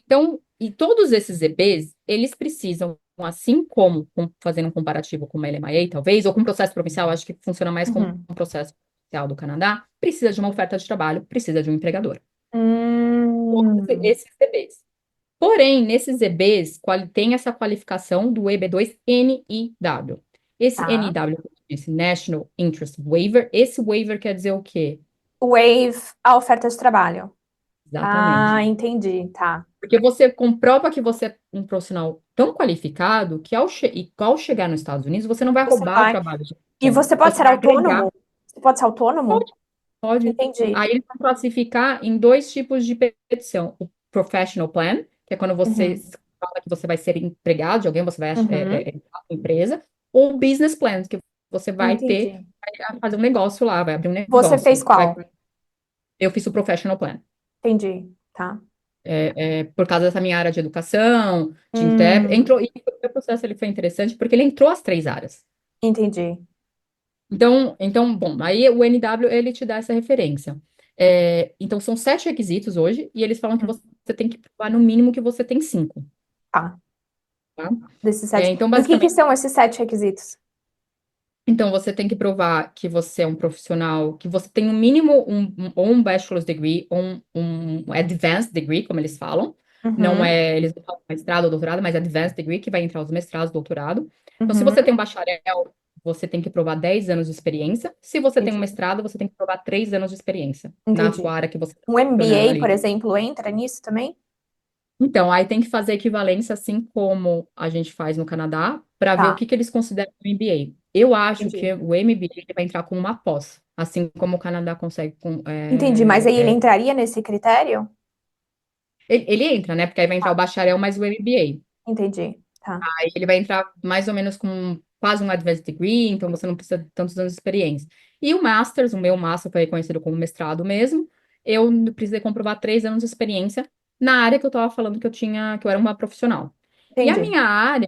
Então, e todos esses EBs, eles precisam, assim como fazendo um comparativo com uma LMIA, talvez, ou com um processo provincial, acho que funciona mais como Uhum. um processo provincial do Canadá, precisa de uma oferta de trabalho, precisa de um empregador. Todos Hum. esses EBs. Porém, nesses EBs, tem essa qualificação do EB2NIW. Esse Tá. NIW, como eu disse, National Interest Waiver, esse waiver quer dizer o quê? Waive a oferta de trabalho. Ah, Exatamente. entendi. Tá. Porque você comprova que você é um profissional tão qualificado que ao chegar nos Estados Unidos, você não vai Você roubar o vai. trabalho de E ninguém. você pode Você ser vai agregar. autônomo? Você pode ser autônomo? Pode, pode. Entendi. Aí eles vão classificar em dois tipos de petição. O Professional Plan, que é quando você Uhum. fala que você vai ser empregado de alguém, você vai Uhum. entrar na empresa. Ou o Business Plan, que você vai ter, Entendi. vai fazer um negócio lá, vai abrir um Você fez negócio. qual? Eu fiz o Professional Plan. Entendi. Tá. Por causa dessa minha área de educação, de intérprete, Hum, entrou, e o processo ele foi interessante porque ele entrou as três áreas. entendi. Então, bom, aí o NW ele te dá essa referência. Então, são 7 requisitos hoje, e eles falam que Hum, você tem que provar no mínimo que você tem 5, Tá. tá? Desses sete. Então, E o que que basicamente, são esses 7 requisitos? então você tem que provar que você é um profissional, que você tem no mínimo ou um bachelor's degree, ou um advanced degree, como eles falam. Não Uhum. é, eles não falam mestrado ou doutorado, mas advanced degree, que vai entrar os mestrados, doutorado. Então, se você Uhum. tem um bacharel, você tem que provar 10 anos de experiência. Se você tem um Entendi. mestrado, você tem que provar 3 anos de experiência na sua Entendi. área que você está Um profissionando MBA, por ali. exemplo, entra nisso também? Então, aí tem que fazer equivalência, assim como a gente faz no Canadá, para ver o Tá. que que eles consideram o MBA. Eu acho que Entendi. o MBA ele vai entrar com uma pós, assim como o Canadá consegue com. Entendi, mas aí ele entraria nesse critério? Ele entra, né? Porque aí vai entrar o Tá. bacharel mais o MBA. Entendi. Tá. Aí ele vai entrar mais ou menos com quase um advanced degree, então você não precisa de tantos anos de experiência. E o Masters, o meu Master foi reconhecido como mestrado mesmo, eu precisei comprovar 3 anos de experiência na área que eu estava falando que eu tinha, que eu era uma profissional. E a Entendi. minha área,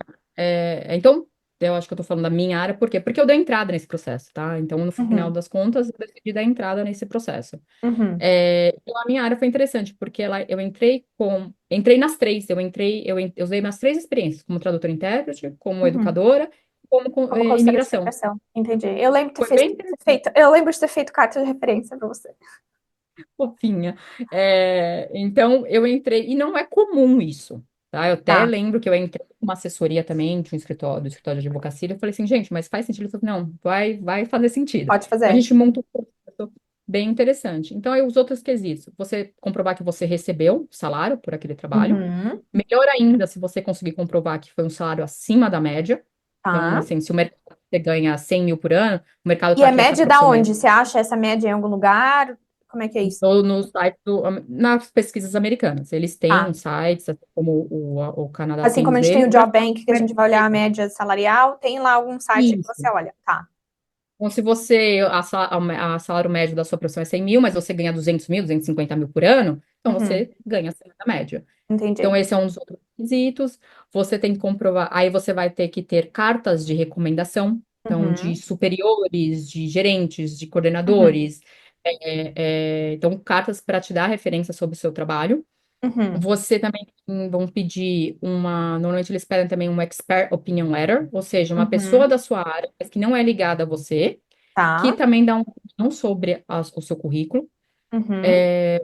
então, eu acho que eu estou falando da minha área, por quê? Porque eu dei entrada nesse processo, tá? Então, no final Uhum. das contas, eu decidi dar entrada nesse processo. Uhum. Então, a minha área foi interessante, porque eu entrei nas três, eu usei nas três experiências, como tradutora e intérprete, como Uhum. educadora, como Como consultora de imigração. imigração. Entendi. Eu lembro de Foi bem ter feito, eu lembro de ter feito carta de referência para você. fofinha. Então, eu entrei, e não é comum isso, tá? Eu até Tá. lembro que eu entrei com uma assessoria também de um escritório, do escritório de advocacia, e eu falei assim, gente, mas faz sentido? Eu falei, não, vai fazer sentido. Pode A fazer. gente monta um processo bem interessante. Então, aí os outros quesitos, você comprovar que você recebeu salário por aquele trabalho. Uhum. Melhor ainda se você conseguir comprovar que foi um salário acima da média, Então, Tá. assim, se o mercado você ganha 100 mil por ano, o mercado E está é aqui média da aproximadamente onde? Você acha essa média em algum lugar? Como é que é isso? no site nas pesquisas americanas. Eles têm Tá. sites, assim como o Canadá Assim tem como os a gente tem deles, o para Job Bank, que a gente vai olhar a média salarial, tem lá algum site que você isso. olha. Tá. Então, se você, a salário médio da sua profissão é 100 mil, mas você ganha 200 mil, 250 mil por ano, então Uhum. você ganha acima da média. Então, Entendi. esse é um dos outros requisitos. Você tem que comprovar, aí você vai ter que ter cartas de recomendação, então, de Uhum. superiores, de gerentes, de Uhum. coordenadores, então, cartas para te dar referência sobre o seu trabalho. Uhum. Você também vão pedir normalmente eles pedem também um expert opinion letter, ou seja, uma pessoa Uhum. da sua área, mas que não é ligada a você, que Tá. também dá uma opinião sobre o seu currículo. Uhum.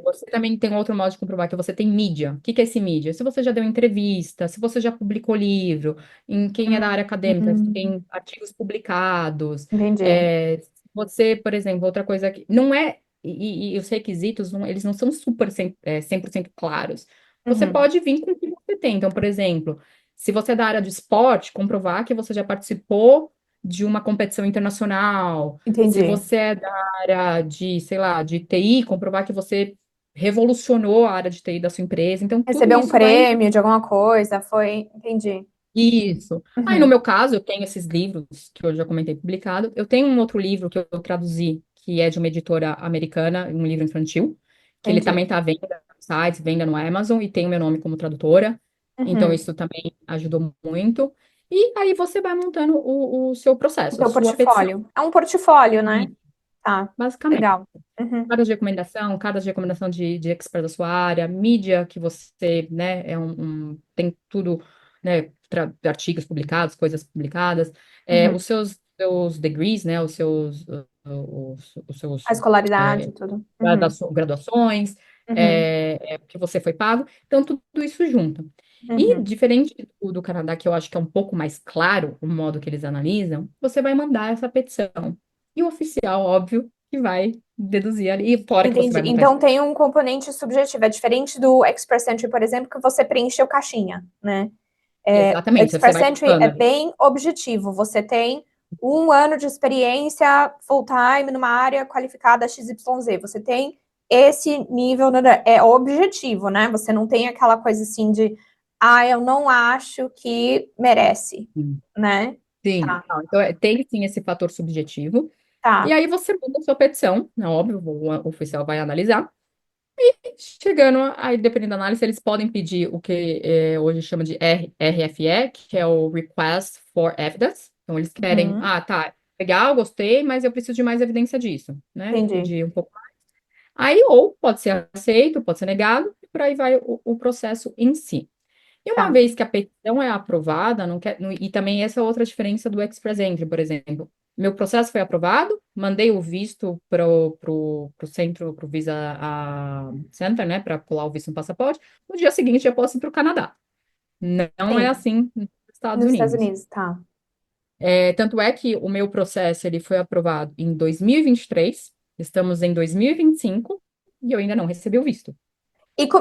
Você também tem outro modo de comprovar que você tem mídia. O que que é esse mídia? Se você já deu entrevista, se você já publicou livro, em quem é da área acadêmica, se Hum. tem artigos publicados. Entendi. Se você, por exemplo, outra coisa que não é, e os requisitos, eles não são super 100% claros. Você Uhum. pode vir com o que você tem. Então, por exemplo, se você é da área de esporte, comprovar que você já participou de uma competição internacional. Se Entendi. você é da área de, sei lá, de TI, comprovar que você revolucionou a área de TI da sua empresa. Então, tudo Recebeu um isso vai. prêmio de alguma coisa, foi. Entendi. Isso. Aí, no Uhum. meu caso, eu tenho esses livros que eu já comentei publicado. Eu tenho um outro livro que eu traduzi, que é de uma editora americana, um livro infantil, que ele também Entendi. está à venda no site, venda no Amazon, e tem o meu nome como tradutora. Então, Uhum. isso também ajudou muito. E aí você vai montando o seu O processo, a teu sua petição. portfólio. É um portfólio, né? E, Tá. basicamente. Legal. Uhum. Cartas de recomendação de expert da sua área, mídia que você, né, tem tudo, né, artigos publicados, coisas publicadas, Uhum. os degrees, né, os seus A escolaridade é, e tudo. Uhum. graduações, Uhum. que você foi pago, então tudo isso junto. E Uhum. diferente do Canadá, que eu acho que é um pouco mais claro o modo que eles analisam, você vai mandar essa petição. E o oficial, óbvio, que vai deduzir ali, e fora que você Entendi. vai montar isso. Então tem um componente subjetivo. É diferente do Express Entry, por exemplo, que você preencheu caixinha, né? Exatamente, você Express vai Entry é colocando ali. bem objetivo. Você tem um ano de experiência full-time numa área qualificada XYZ. Você tem esse nível, é objetivo, né? Você não tem aquela coisa assim de, eu não acho que merece, Sim. né? Sim. Tá, Não, então, tem sim esse fator subjetivo. E tá. aí você manda a sua petição, né? Óbvio, o oficial vai analisar. Chegando, aí dependendo da análise, eles podem pedir o que hoje chama de RFE, que é o Request for Evidence. Então, eles querem, Uhum. tá, legal, gostei, mas eu preciso de mais evidência disso, né? Entendi. Pedir um pouco. Aí, ou pode ser aceito, pode ser negado, e por aí vai o processo em si. E uma Tá. vez que a petição é aprovada, e também essa é outra diferença do Express Entry, por exemplo. Meu processo foi aprovado, mandei o visto pro centro, pro Visa Center, né, para pular o visto no passaporte. No dia seguinte, eu posso ir para o Canadá. Não é Sim. assim nos Estados Nos Estados Unidos. Unidos, tá. Tanto é que o meu processo ele foi aprovado em 2023, estamos em 2025 e eu ainda não recebi o visto.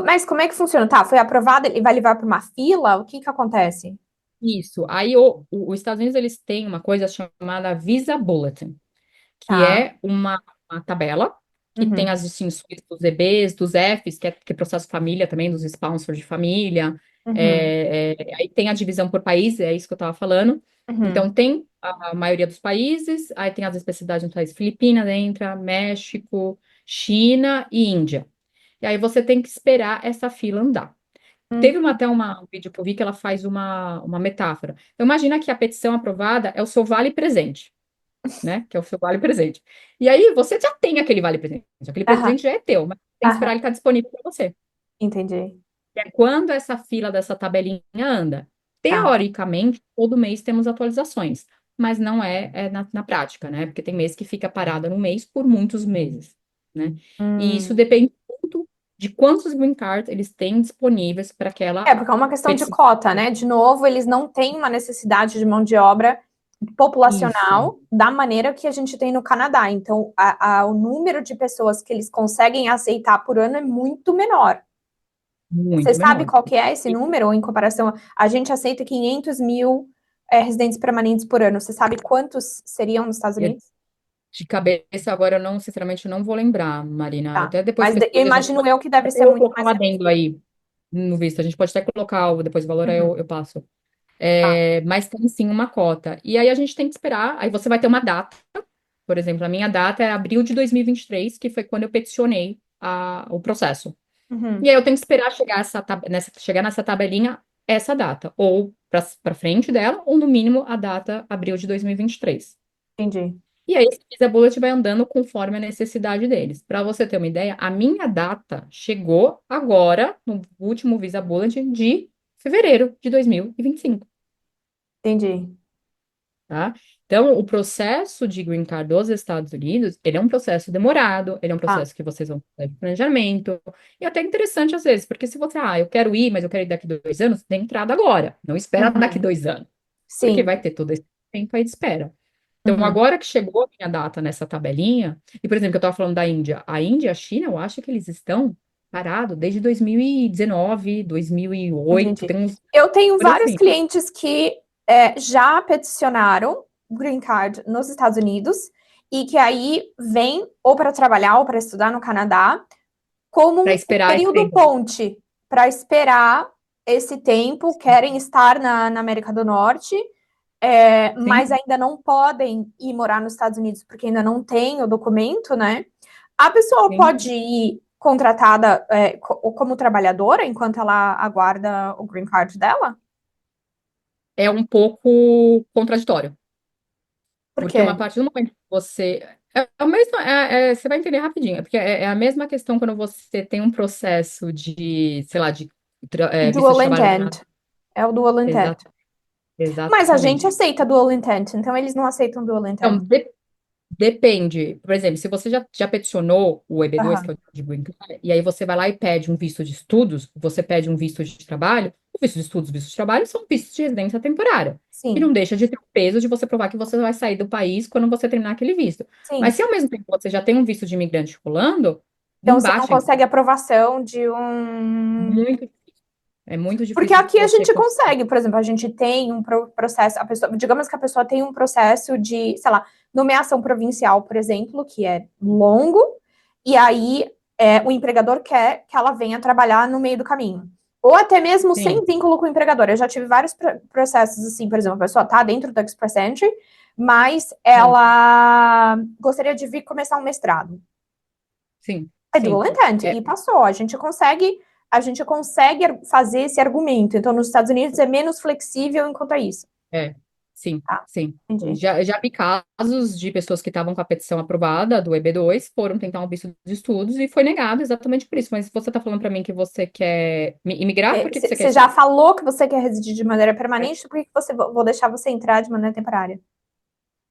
Mas como é que funciona? Tá, foi aprovado, ele vai levar para uma fila? O que que acontece? Isso. Aí os Estados Unidos eles têm uma coisa chamada Visa Bulletin, que Tá. é uma tabela que tem Uhum. as distinções dos EBs, dos Fs, que é processo família também, dos sponsors de família. Uhum. Aí tem a divisão por país, é isso que eu estava falando. Uhum. Então tem a maioria dos países, aí tem as especificidades dos países. Filipinas entra, México, China e Índia. E aí você tem que esperar essa fila andar. Uhum. Teve até um vídeo que eu vi que ela faz uma metáfora. Então, imagina que a petição aprovada é o seu vale presente, né? Que é o seu vale presente. E aí você já tem aquele vale presente. Aquele Aham. presente já é teu, mas tem que esperar Aham. ele estar disponível para você. Entendi. E é quando essa fila dessa tabelinha anda. Tá. Teoricamente, todo mês temos atualizações, mas não é na prática, né? Porque tem mês que fica parada no mês por muitos meses, né? E isso Hum. depende muito de quantos green cards eles têm disponíveis para aquela Porque é uma questão de petição. cota, né? De novo, eles não têm uma necessidade de mão de obra Isso, populacional da maneira que a gente tem no Canadá. Então, o número de pessoas que eles conseguem aceitar por ano é muito menor. Você muito sabe menor. qual que é esse número? Ou em comparação, a gente aceita 500 mil, residentes permanentes por ano? Você sabe quantos seriam nos Estados E Unidos? de cabeça, agora eu não, sinceramente, não vou lembrar, Marina. Tá. Até depois Mas eu pesquisa, a gente imagino pode eu que deve até ser muito colocar mais um adendo reduzido. aí no visto. A gente pode até colocar depois o valor, aí Uhum. eu passo. Tá. Mas tem sim uma cota. E aí a gente tem que esperar. Aí você vai ter uma data. Por exemplo, a minha data é abril de 2023, que foi quando eu peticionei o processo. E Uhum. aí eu tenho que esperar chegar nessa tabelinha essa data, ou para frente dela, ou no mínimo a data abril de 2023. Entendi. E aí esse Visa Bullet vai andando conforme a necessidade deles. Para você ter uma ideia, a minha data chegou agora, no último Visa Bullet de fevereiro de 2025. Entendi. Tá? Então, o processo de Green Card dos Estados Unidos, ele é um processo demorado, ele é um Tá. processo que vocês vão fazer de planejamento, e até interessante às vezes, porque se você, eu quero ir, mas eu quero ir daqui 2 anos, tem entrada agora, não espera daqui Uhum. 2 anos, porque Sim. vai ter todo esse tempo aí de espera. Então, Uhum. agora que chegou a minha data nessa tabelinha, e por exemplo, eu estava falando da Índia, a Índia e a China, eu acho que eles estão parados desde 2019, 2008, Entendi. tem uns Eu tenho coisas vários assim. clientes que já peticionaram Green Card nos Estados Unidos e que aí vêm ou para trabalhar ou para estudar no Canadá como Para um esperar esse período tempo. ponte para esperar esse tempo, querem estar na América do Norte, mas Sim, ainda não podem ir morar nos Estados Unidos porque ainda não tem o documento, né? A pessoa sim. pode ir contratada como trabalhadora enquanto ela aguarda o green card dela? É um pouco contraditório, Por porque quê? uma partir do momento que você. É o mesmo, você vai entender rapidinho, porque é a mesma questão quando você tem um processo de, sei lá, de visto Dual de trabalho no Canadá. intent. É o dual intent. Exa- Mas a gente exatamente. aceita dual intent, então eles não aceitam dual Então, intent. depende. Por exemplo, se você já peticionou o EB2, que Aham. é o de Green Card, e aí você vai lá e pede um visto de estudos, você pede um visto de trabalho, o visto de estudos e o visto de trabalho são vistos de residência temporária. E não Sim, deixa de ter o peso de você provar que você vai sair do país quando você terminar aquele visto. Mas sim. se ao mesmo tempo você já tem um visto de imigrante rolando, Então não você não bate aqui. consegue aprovação de um. Muito, é muito Porque difícil de aqui a você gente conseguir. consegue, por exemplo, a gente tem um processo, a pessoa, digamos que a pessoa tem um processo de, sei lá, nomeação provincial, por exemplo, que é longo, e aí o empregador quer que ela venha trabalhar no meio do caminho. Ou até mesmo sem Sim, vínculo com o empregador. Eu já tive vários processos assim, por exemplo, a pessoa está dentro do Express Entry, mas sim, ela gostaria de vir começar um mestrado. sim, É sim. dual intent, É, e passou. A gente consegue fazer esse argumento. Então, nos Estados Unidos é menos flexível enquanto a isso. É, sim, Tá, sim. entendi. Já vi casos de pessoas que estavam com a petição aprovada do EB2, foram tentar um visto de estudos e foi negado exatamente por isso. Mas você está falando para mim que você quer imigrar, por que que você quer Você isso? já falou que você quer residir de maneira permanente, por que vou deixar você entrar de maneira temporária?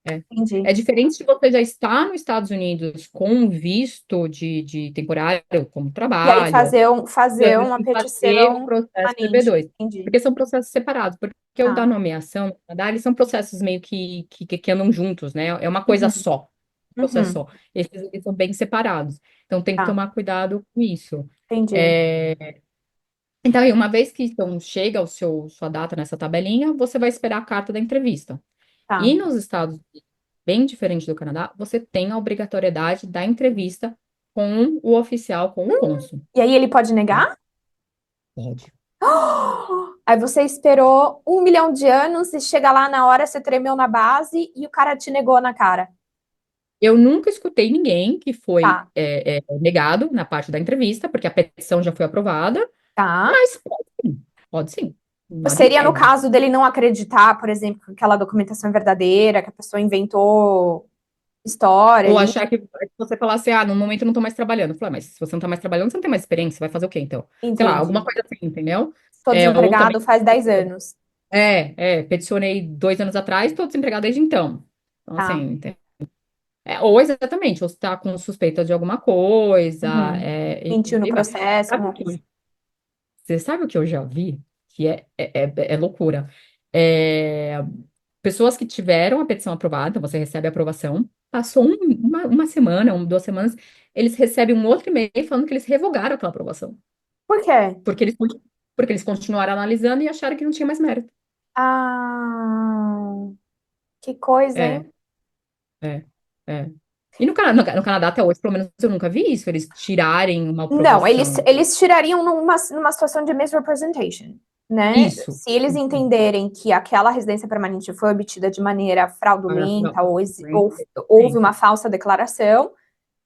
É. Entendi. É diferente de você já estar nos Estados Unidos com um visto de temporário, como E aí trabalho, fazer uma e fazer o petição processo do permanente. EB2. Entendi. Porque são processos separados. Porque o Tá. da nomeação no Canadá, eles são processos meio que andam juntos, né? É uma coisa Uhum. só, processo Uhum. só. Esses eles são bem separados. Então tem que Tá. tomar cuidado com isso. Entendi. É, Então, aí, uma vez que então, chega sua data nessa tabelinha, você vai esperar a carta da entrevista. Tá. E nos Estados Unidos, bem diferente do Canadá, você tem a obrigatoriedade da entrevista com o oficial, com o cônsul. E aí ele pode Tá? negar? Pode. Aí você esperou 1 milhão de anos e chega lá na hora, você tremeu na base e o cara te negou na cara. Eu nunca escutei ninguém que foi Tá, negado na parte da entrevista, porque a petição já foi aprovada, tá. mas pode sim, pode sim. Nada Seria no impede. caso dele não acreditar, por exemplo, que aquela documentação é verdadeira, que a pessoa inventou história Ou ali. achar que você falasse, no momento eu não tô mais trabalhando. Eu falei, mas se você não tá mais trabalhando, você não tem mais experiência, você vai fazer o quê então? Sei lá, alguma Entendi. coisa assim, entendeu? Estou Ou também, desempregado faz 10 anos. peticionei 2 anos atrás, tô desempregada desde então. Então, Tá. assim, ou exatamente, ou você tá com suspeita de alguma coisa, Uhum. Mentiu no e vai. processo, Sabe alguma o que coisa. Você sabe o que eu já vi? Que é loucura. É, pessoas que tiveram a petição aprovada, você recebe a aprovação, passou uma semana, 2 semanas, eles recebem um outro e-mail falando que eles revogaram aquela aprovação. Por quê? Porque eles continuaram analisando e acharam que não tinha mais mérito. Ah, que coisa, É, hein? é, é. E no Canadá, até hoje, pelo menos eu nunca vi isso, eles tirarem uma Não, eles, aprovação. eles tirariam numa situação de misrepresentation, né? Isso. Se eles Isso. entenderem que aquela residência permanente foi obtida de maneira fraudulenta ou houve Exatamente. uma falsa declaração,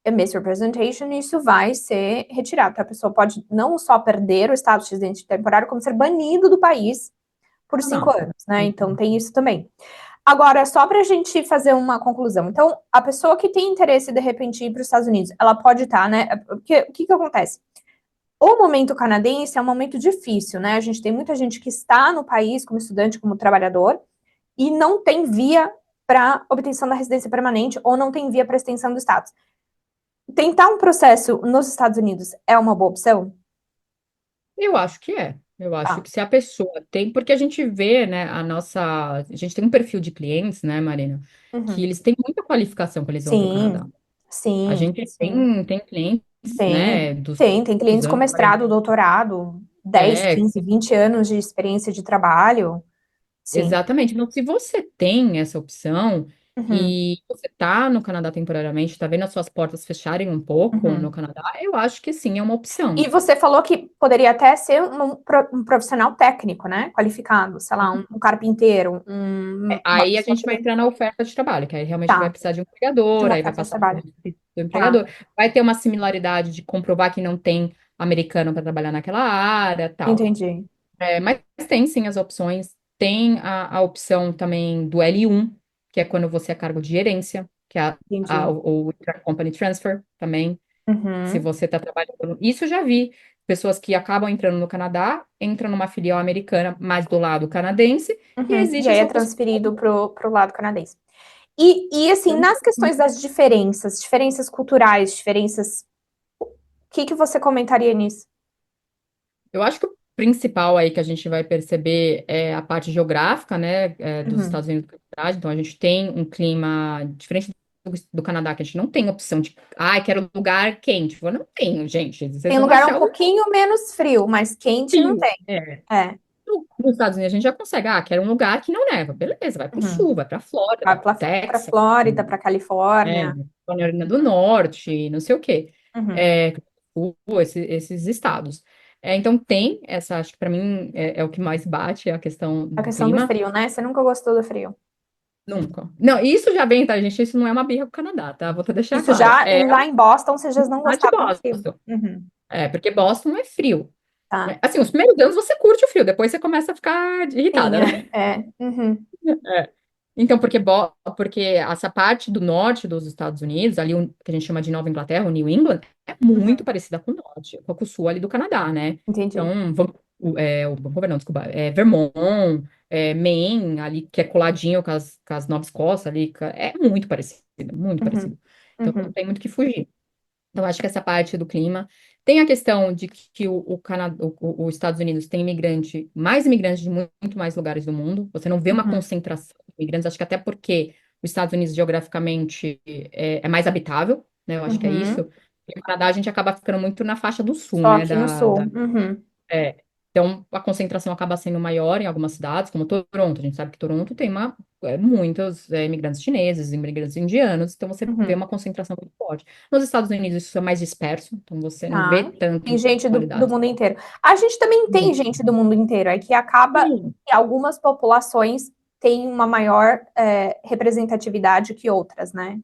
é misrepresentation, e isso vai ser retirado. Então, a pessoa pode não só perder o status de residente temporário, como ser banido do país por Não, 5 anos, né? não. Então, tem isso também. Agora, só para a gente fazer uma conclusão. Então, a pessoa que tem interesse, de repente, em ir para os Estados Unidos, ela pode estar, né? Porque, o que que acontece? O momento canadense é um momento difícil, né? A gente tem muita gente que está no país como estudante, como trabalhador, e não tem via para obtenção da residência permanente ou não tem via para extensão do status. Tentar um processo nos Estados Unidos é uma boa opção? Eu acho que é. Eu acho Tá. que se a pessoa tem, porque a gente vê, né, a gente tem um perfil de clientes, né, Marina, que Uhum. eles têm muita qualificação quando eles vão para o Canadá. Sim, A sim, gente sim. tem clientes, né, Tem, dos tem poucos clientes com anos, 40, mestrado, doutorado, 10, é, 15, 20 anos de experiência de trabalho. Sim. exatamente. Então, se você tem essa opção Uhum, e você está no Canadá temporariamente, está vendo as suas portas fecharem um pouco no uhum. Canadá, eu acho que sim, é uma opção. E você falou que poderia até ser um profissional técnico, né? Qualificado, sei lá, um carpinteiro, uma Aí a pessoa gente que vai entrar na oferta de trabalho, que aí realmente vai tá, precisar de um de empregador, uma aí vai oferta de passar por um trabalho. requisito do Tá, empregador, vai ter uma similaridade de comprovar que não tem americano para trabalhar naquela área, tal. entendi, Mas tem sim as opções. Tem a opção também do L1, que é quando você é cargo de gerência, que é entendi. o Intercompany Transfer também. Se Uhum, você está trabalhando. Isso eu já vi. Pessoas que acabam entrando no Canadá, entram numa filial americana, mas do lado canadense, e uhum. E existe aí é essa transferido possibilidade. pro lado canadense. E assim, nas questões das diferenças culturais, diferenças, o que que você comentaria nisso? Eu acho que o principal aí que a gente vai perceber é a parte geográfica, né, dos Uhum. Estados Unidos. Então, a gente tem um clima diferente do Canadá, que a gente não tem opção de, quero lugar quente. Eu não tenho, gente. Vocês Tem vão lugar um achar o pouquinho menos frio, mas quente não frio. tem. É. É. Nos Estados Unidos a gente já consegue, quero um lugar que não neva. Beleza, vai para o Uhum. sul, vai para Flórida, vai Vai para para Texas, Flórida, para é, Califórnia. Carolina do Norte, não sei o quê. Uhum. É, esses estados. Então tem essa, acho que para mim é o que mais bate, é a questão A do questão do clima. frio, né? Você nunca gostou do frio. Nunca. Não, isso já vem, tá, gente? Isso não é uma birra com o Canadá, tá? Vou até deixar Isso claro. já É lá em Boston, vocês já não lá de gostavam do frio. Boston. Uhum. É, porque Boston é frio. Tá. Né? Assim, os primeiros anos você curte o frio, depois você começa a ficar irritada, Sim, né? é. Uhum. É. Então, porque essa parte do norte dos Estados Unidos, ali que a gente chama de Nova Inglaterra, o New England, é muito Uhum. parecida com o norte, com o sul ali do Canadá, né? Entendi. Então, o Vancouver não, desculpa, Vermont, Maine, ali que é coladinho com as Nova Escócia ali, é muito parecido, muito Uhum. parecido. Então, não Uhum. tem muito o que fugir. Então, acho que essa parte do clima. Tem a questão de que os Estados Unidos tem mais imigrantes de muito mais lugares do mundo. Você não vê uma Uhum. concentração de imigrantes, acho que até porque os Estados Unidos geograficamente é mais habitável, né? Eu acho que é Uhum. isso. E o Canadá a gente acaba ficando muito na faixa do sul, Só né? aqui no sul. Uhum. É, então, a concentração acaba sendo maior em algumas cidades, como Toronto. A gente sabe que Toronto tem muitos imigrantes chineses, imigrantes indianos, então você vê Uhum. uma concentração muito forte. Nos Estados Unidos, isso é mais disperso, então você não vê Tá. Tem tanto gente do qualidades. mundo inteiro. A gente também tem Muito. gente do mundo inteiro, é que acaba Sim, que algumas populações têm uma maior representatividade que outras, né?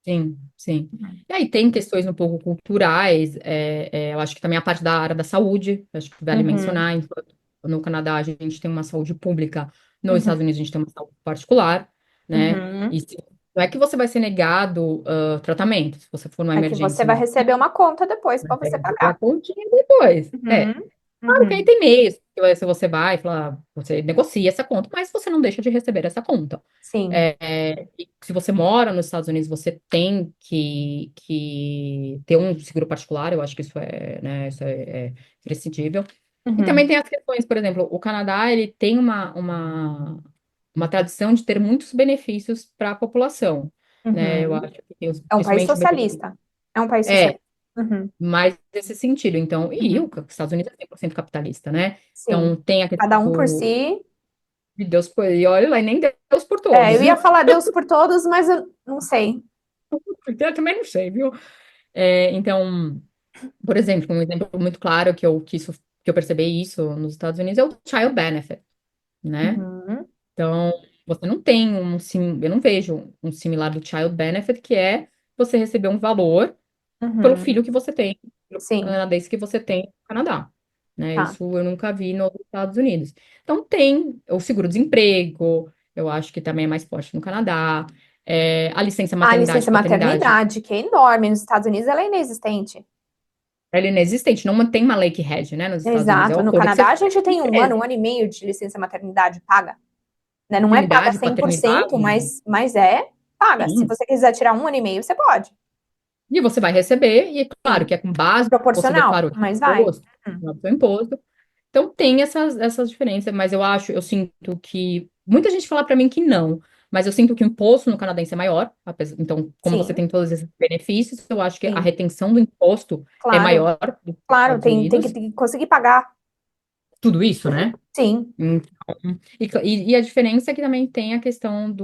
sim, sim. Uhum. E aí tem questões um pouco culturais, eu acho que também a parte da área da saúde, acho que vale Uhum. mencionar, enquanto no Canadá a gente tem uma saúde pública, nos Uhum. Estados Unidos a gente tem uma saúde particular, né? Uhum. E não é que você vai ser negado tratamento, se você for numa É que você emergência vai no receber uma conta depois vai para você receber a pagar. continha depois. Uhum. Claro que aí Uhum. tem meios, se você vai falar, você negocia essa conta, mas você não deixa de receber essa conta. Sim. E se você mora nos Estados Unidos, você tem que ter um seguro particular, eu acho que isso né, é imprescindível. E também Uhum. tem as questões, por exemplo, o Canadá, ele tem uma tradição de ter muitos benefícios para a população, né? Eu Uhum. acho que tem É um país principalmente o benefício. socialista. É um país É, socialista. Uhum. mais nesse sentido. Então, e Uhum. os Estados Unidos é 100% capitalista, né? Sim. Então, tem a Cada questão um por si. E Deus por... E olha lá, e nem Deus por É, todos, eu ia viu? falar Deus por todos, mas eu não sei. Eu também não sei, viu? Então, por exemplo, um exemplo muito claro que eu percebi isso nos Estados Unidos é o Child Benefit, né? Uhum, Então, você não tem eu não vejo um similar do Child Benefit, que é você receber um valor pelo uhum, filho que você tem, pelo sim, canadense que você tem no Canadá, né? tá. Isso eu nunca vi nos Estados Unidos. Então, tem o seguro-desemprego, eu acho que também é mais forte no Canadá, a licença A maternidade licença e paternidade, maternidade, que é enorme, nos Estados Unidos ela é inexistente. ela é inexistente, não tem uma lei que rege, né, nos Estados Unidos, é Exato. o No acordo que Canadá, você a faz gente com a tem empresa. um ano e meio de licença maternidade paga, né? Não é paga Maternidade, 100%, paternidade, mas é paga. Se sim. você quiser tirar um ano e meio, você pode. E você vai receber, e é claro Sim. que é com base no que você Proporcional, declarou de mas vai. imposto, Hum, no seu imposto. Então tem essas diferenças, mas eu sinto que muita gente fala para mim que não, mas eu sinto que o imposto no canadense é maior, então como você sim, tem todos esses benefícios, eu acho que a sim. retenção do imposto é Claro, maior do que nos claro, Estados tem Unidos, que conseguir pagar. tudo isso, né? Sim. Então, e a diferença é que também tem a questão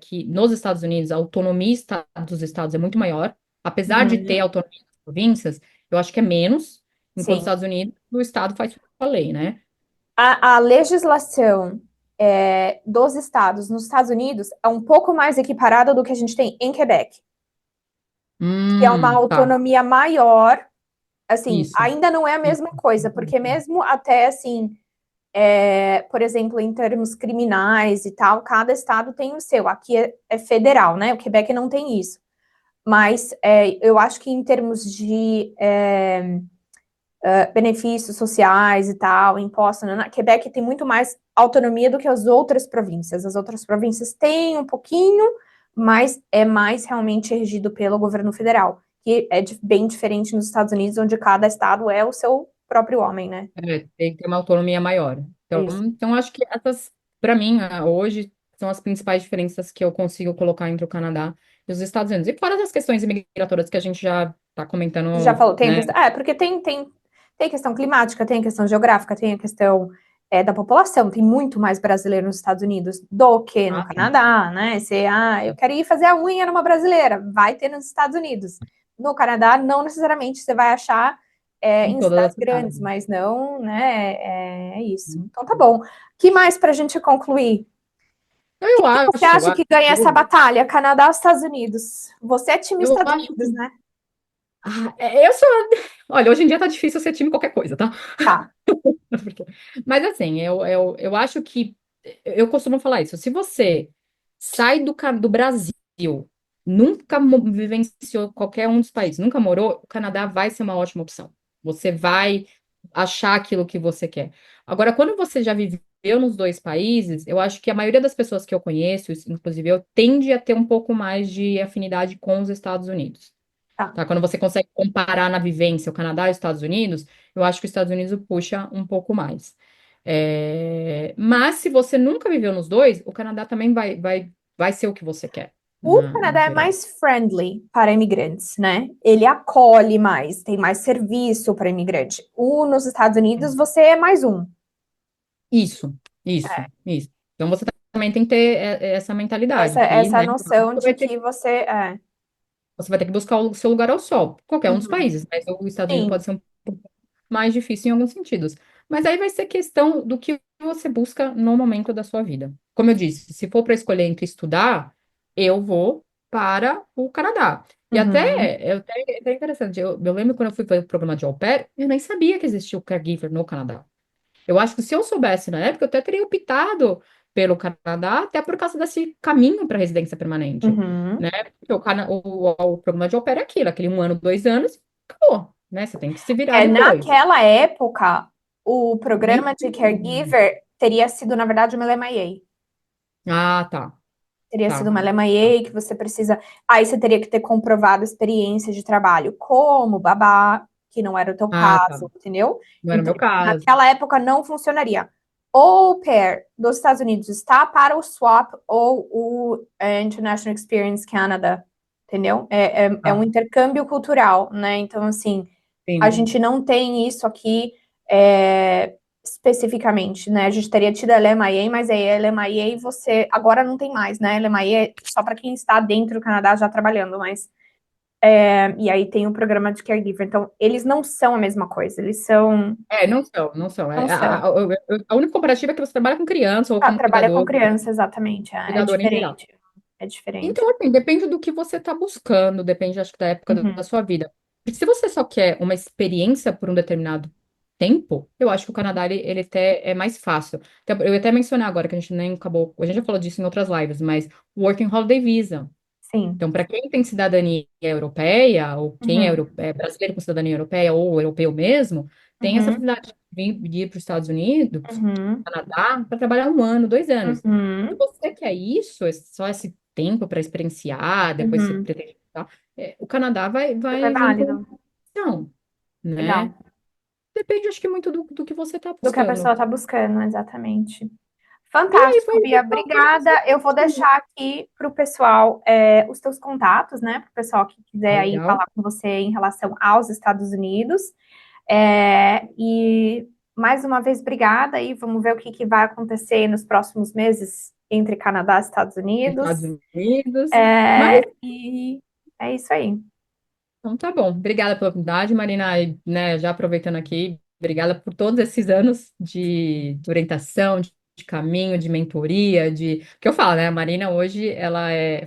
que nos Estados Unidos a autonomia dos estados é muito maior, apesar de ter Uhum, autonomia das províncias, eu acho que é menos, enquanto nos sim. Estados Unidos o estado faz a lei, né? A legislação dos estados nos Estados Unidos é um pouco mais equiparada do que a gente tem em Quebec, que é uma Tá, autonomia maior. Assim, isso. ainda não é a Isso. mesma coisa, porque mesmo até assim, por exemplo, em termos criminais e tal, cada estado tem o seu. Aqui é federal, né? O Quebec não tem isso. Mas eu acho que em termos de benefícios sociais e tal, impostos, né? Quebec tem muito mais autonomia do que as outras províncias. As outras províncias têm um pouquinho, mas é mais realmente regido pelo governo federal, que é bem diferente nos Estados Unidos, onde cada estado é o seu próprio homem, né? Tem que ter uma autonomia maior. Isso. Então acho que essas, para mim, hoje, são as principais diferenças que eu consigo colocar entre o Canadá e os Estados Unidos. E fora das questões imigratórias que a gente já está Já comentando, falou, tem a né? questão. Porque tem questão climática, tem a questão geográfica, tem a questão da população. Tem muito mais brasileiro nos Estados Unidos do que no Ah, sim. Canadá, né? Eu quero ir fazer a unha numa brasileira, vai ter nos Estados Unidos. No Canadá, não necessariamente você vai achar Em em todas cidades as grandes, cidades. mas não, né? É isso. Então tá bom. Que mais para a gente concluir? Então, eu Você acho, eu acha que ganha essa acho, batalha, Canadá ou Estados Unidos? Você é time eu Estados acho Unidos, que. né? Eu sou. Olha, hoje em dia tá difícil ser time qualquer coisa, tá? Tá. Mas assim, eu acho que eu costumo falar isso. Se você sai do Brasil, nunca vivenciou qualquer um dos países, nunca morou, o Canadá vai ser uma ótima opção. Você vai achar aquilo que você quer. Agora, quando você já viveu nos dois países, eu acho que a maioria das pessoas que eu conheço, inclusive eu, tende a ter um pouco mais de afinidade com os Estados Unidos. Tá. Tá? Quando você consegue comparar na vivência o Canadá e os Estados Unidos, eu acho que os Estados Unidos puxa um pouco mais. Mas se você nunca viveu nos dois, o Canadá também vai ser o que você quer, O no Canadá é geral. mais friendly para imigrantes, né? Ele acolhe mais, tem mais serviço para imigrante. Nos Estados Unidos, você é mais um. Isso, isso, isso. Então você também tem que ter essa mentalidade que, Essa né, noção de que você é. você vai ter que buscar o seu lugar ao sol, qualquer um dos Uhum. países, mas os Estados Unidos Sim. pode ser um pouco mais difícil em alguns sentidos. Mas aí vai ser questão do que você busca no momento da sua vida. Como eu disse, se for para escolher entre estudar, eu vou para o Canadá. E Uhum. é até interessante, eu lembro quando eu fui para o programa de au pair, eu nem sabia que existia o caregiver no Canadá. Eu acho que se eu soubesse na época, eu até teria optado pelo Canadá, até por causa desse caminho para residência permanente, Uhum. né? Porque o programa de au pair é aquilo, aquele 1 ano, 2 anos, acabou, né? Você tem que se virar depois. Naquela época, o programa Nem... de caregiver teria sido, na verdade, uma LMIA. Ah, tá, Teria sido tá. uma LMIA que você precisa. Aí você teria que ter comprovado experiência de trabalho como babá, que não era o teu Ah, tá. caso, entendeu? Não era o Então, meu caso. naquela época não funcionaria. Ou o pair dos Estados Unidos está para o SWAP ou o International Experience Canada, entendeu? É um Tá, intercâmbio cultural, né? Então, assim, a entendi. gente não tem isso aqui. é, especificamente, né? A gente teria tido a LMIA, mas aí a LMIA você agora não tem mais, né? A LMIA é só para quem está dentro do Canadá já trabalhando, mas e aí tem o programa de caregiver. Então, eles não são a mesma coisa, eles são, Não são, não são. não são. A única comparativa é que você trabalha com criança ou Ah, com trabalha com cuidador, criança, exatamente, é cuidador em geral. diferente. É diferente. Então, assim, depende do que você está buscando, depende, acho que, da época da Uhum, sua vida. Porque se você só quer uma experiência por um determinado tempo, eu acho que o Canadá, ele até é mais fácil. Eu ia até mencionar agora, que a gente nem acabou, a gente já falou disso em outras lives, mas o Working Holiday Visa. sim. Então, para quem tem cidadania europeia, ou quem Uhum, é brasileiro com cidadania europeia, ou europeu mesmo, tem essa uhum, facilidade de ir para os Estados Unidos, uhum, Canadá, para trabalhar 1 ano, 2 anos. Se uhum, você quer isso, só esse tempo para experienciar, depois você uhum. pretende, tá? O Canadá Super vai vir como válido. opção, né? Legal. Depende, acho que muito do que você está Do que a pessoa buscando. está buscando, exatamente. E aí Fantástico, foi Bia. uma coisa que Obrigada. você Eu vou conseguiu. deixar aqui para o pessoal os teus contatos, né? Para o pessoal que Ah, quiser aí legal. falar com você em relação aos Estados Unidos. E mais uma vez, obrigada. E vamos ver o que vai acontecer nos próximos meses entre Canadá e Estados Unidos. Estados Unidos. Mas E é isso aí. então tá bom. Obrigada pela oportunidade, Marina. E, né, já aproveitando aqui, obrigada por todos esses anos de orientação, de caminho, de mentoria, de. Que eu falo, né? A Marina hoje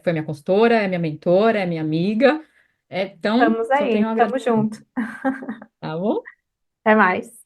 foi minha consultora, é minha mentora, é minha amiga. Então, Estamos só tenho aí, a estamos agradecer. junto. Tá bom? Até mais.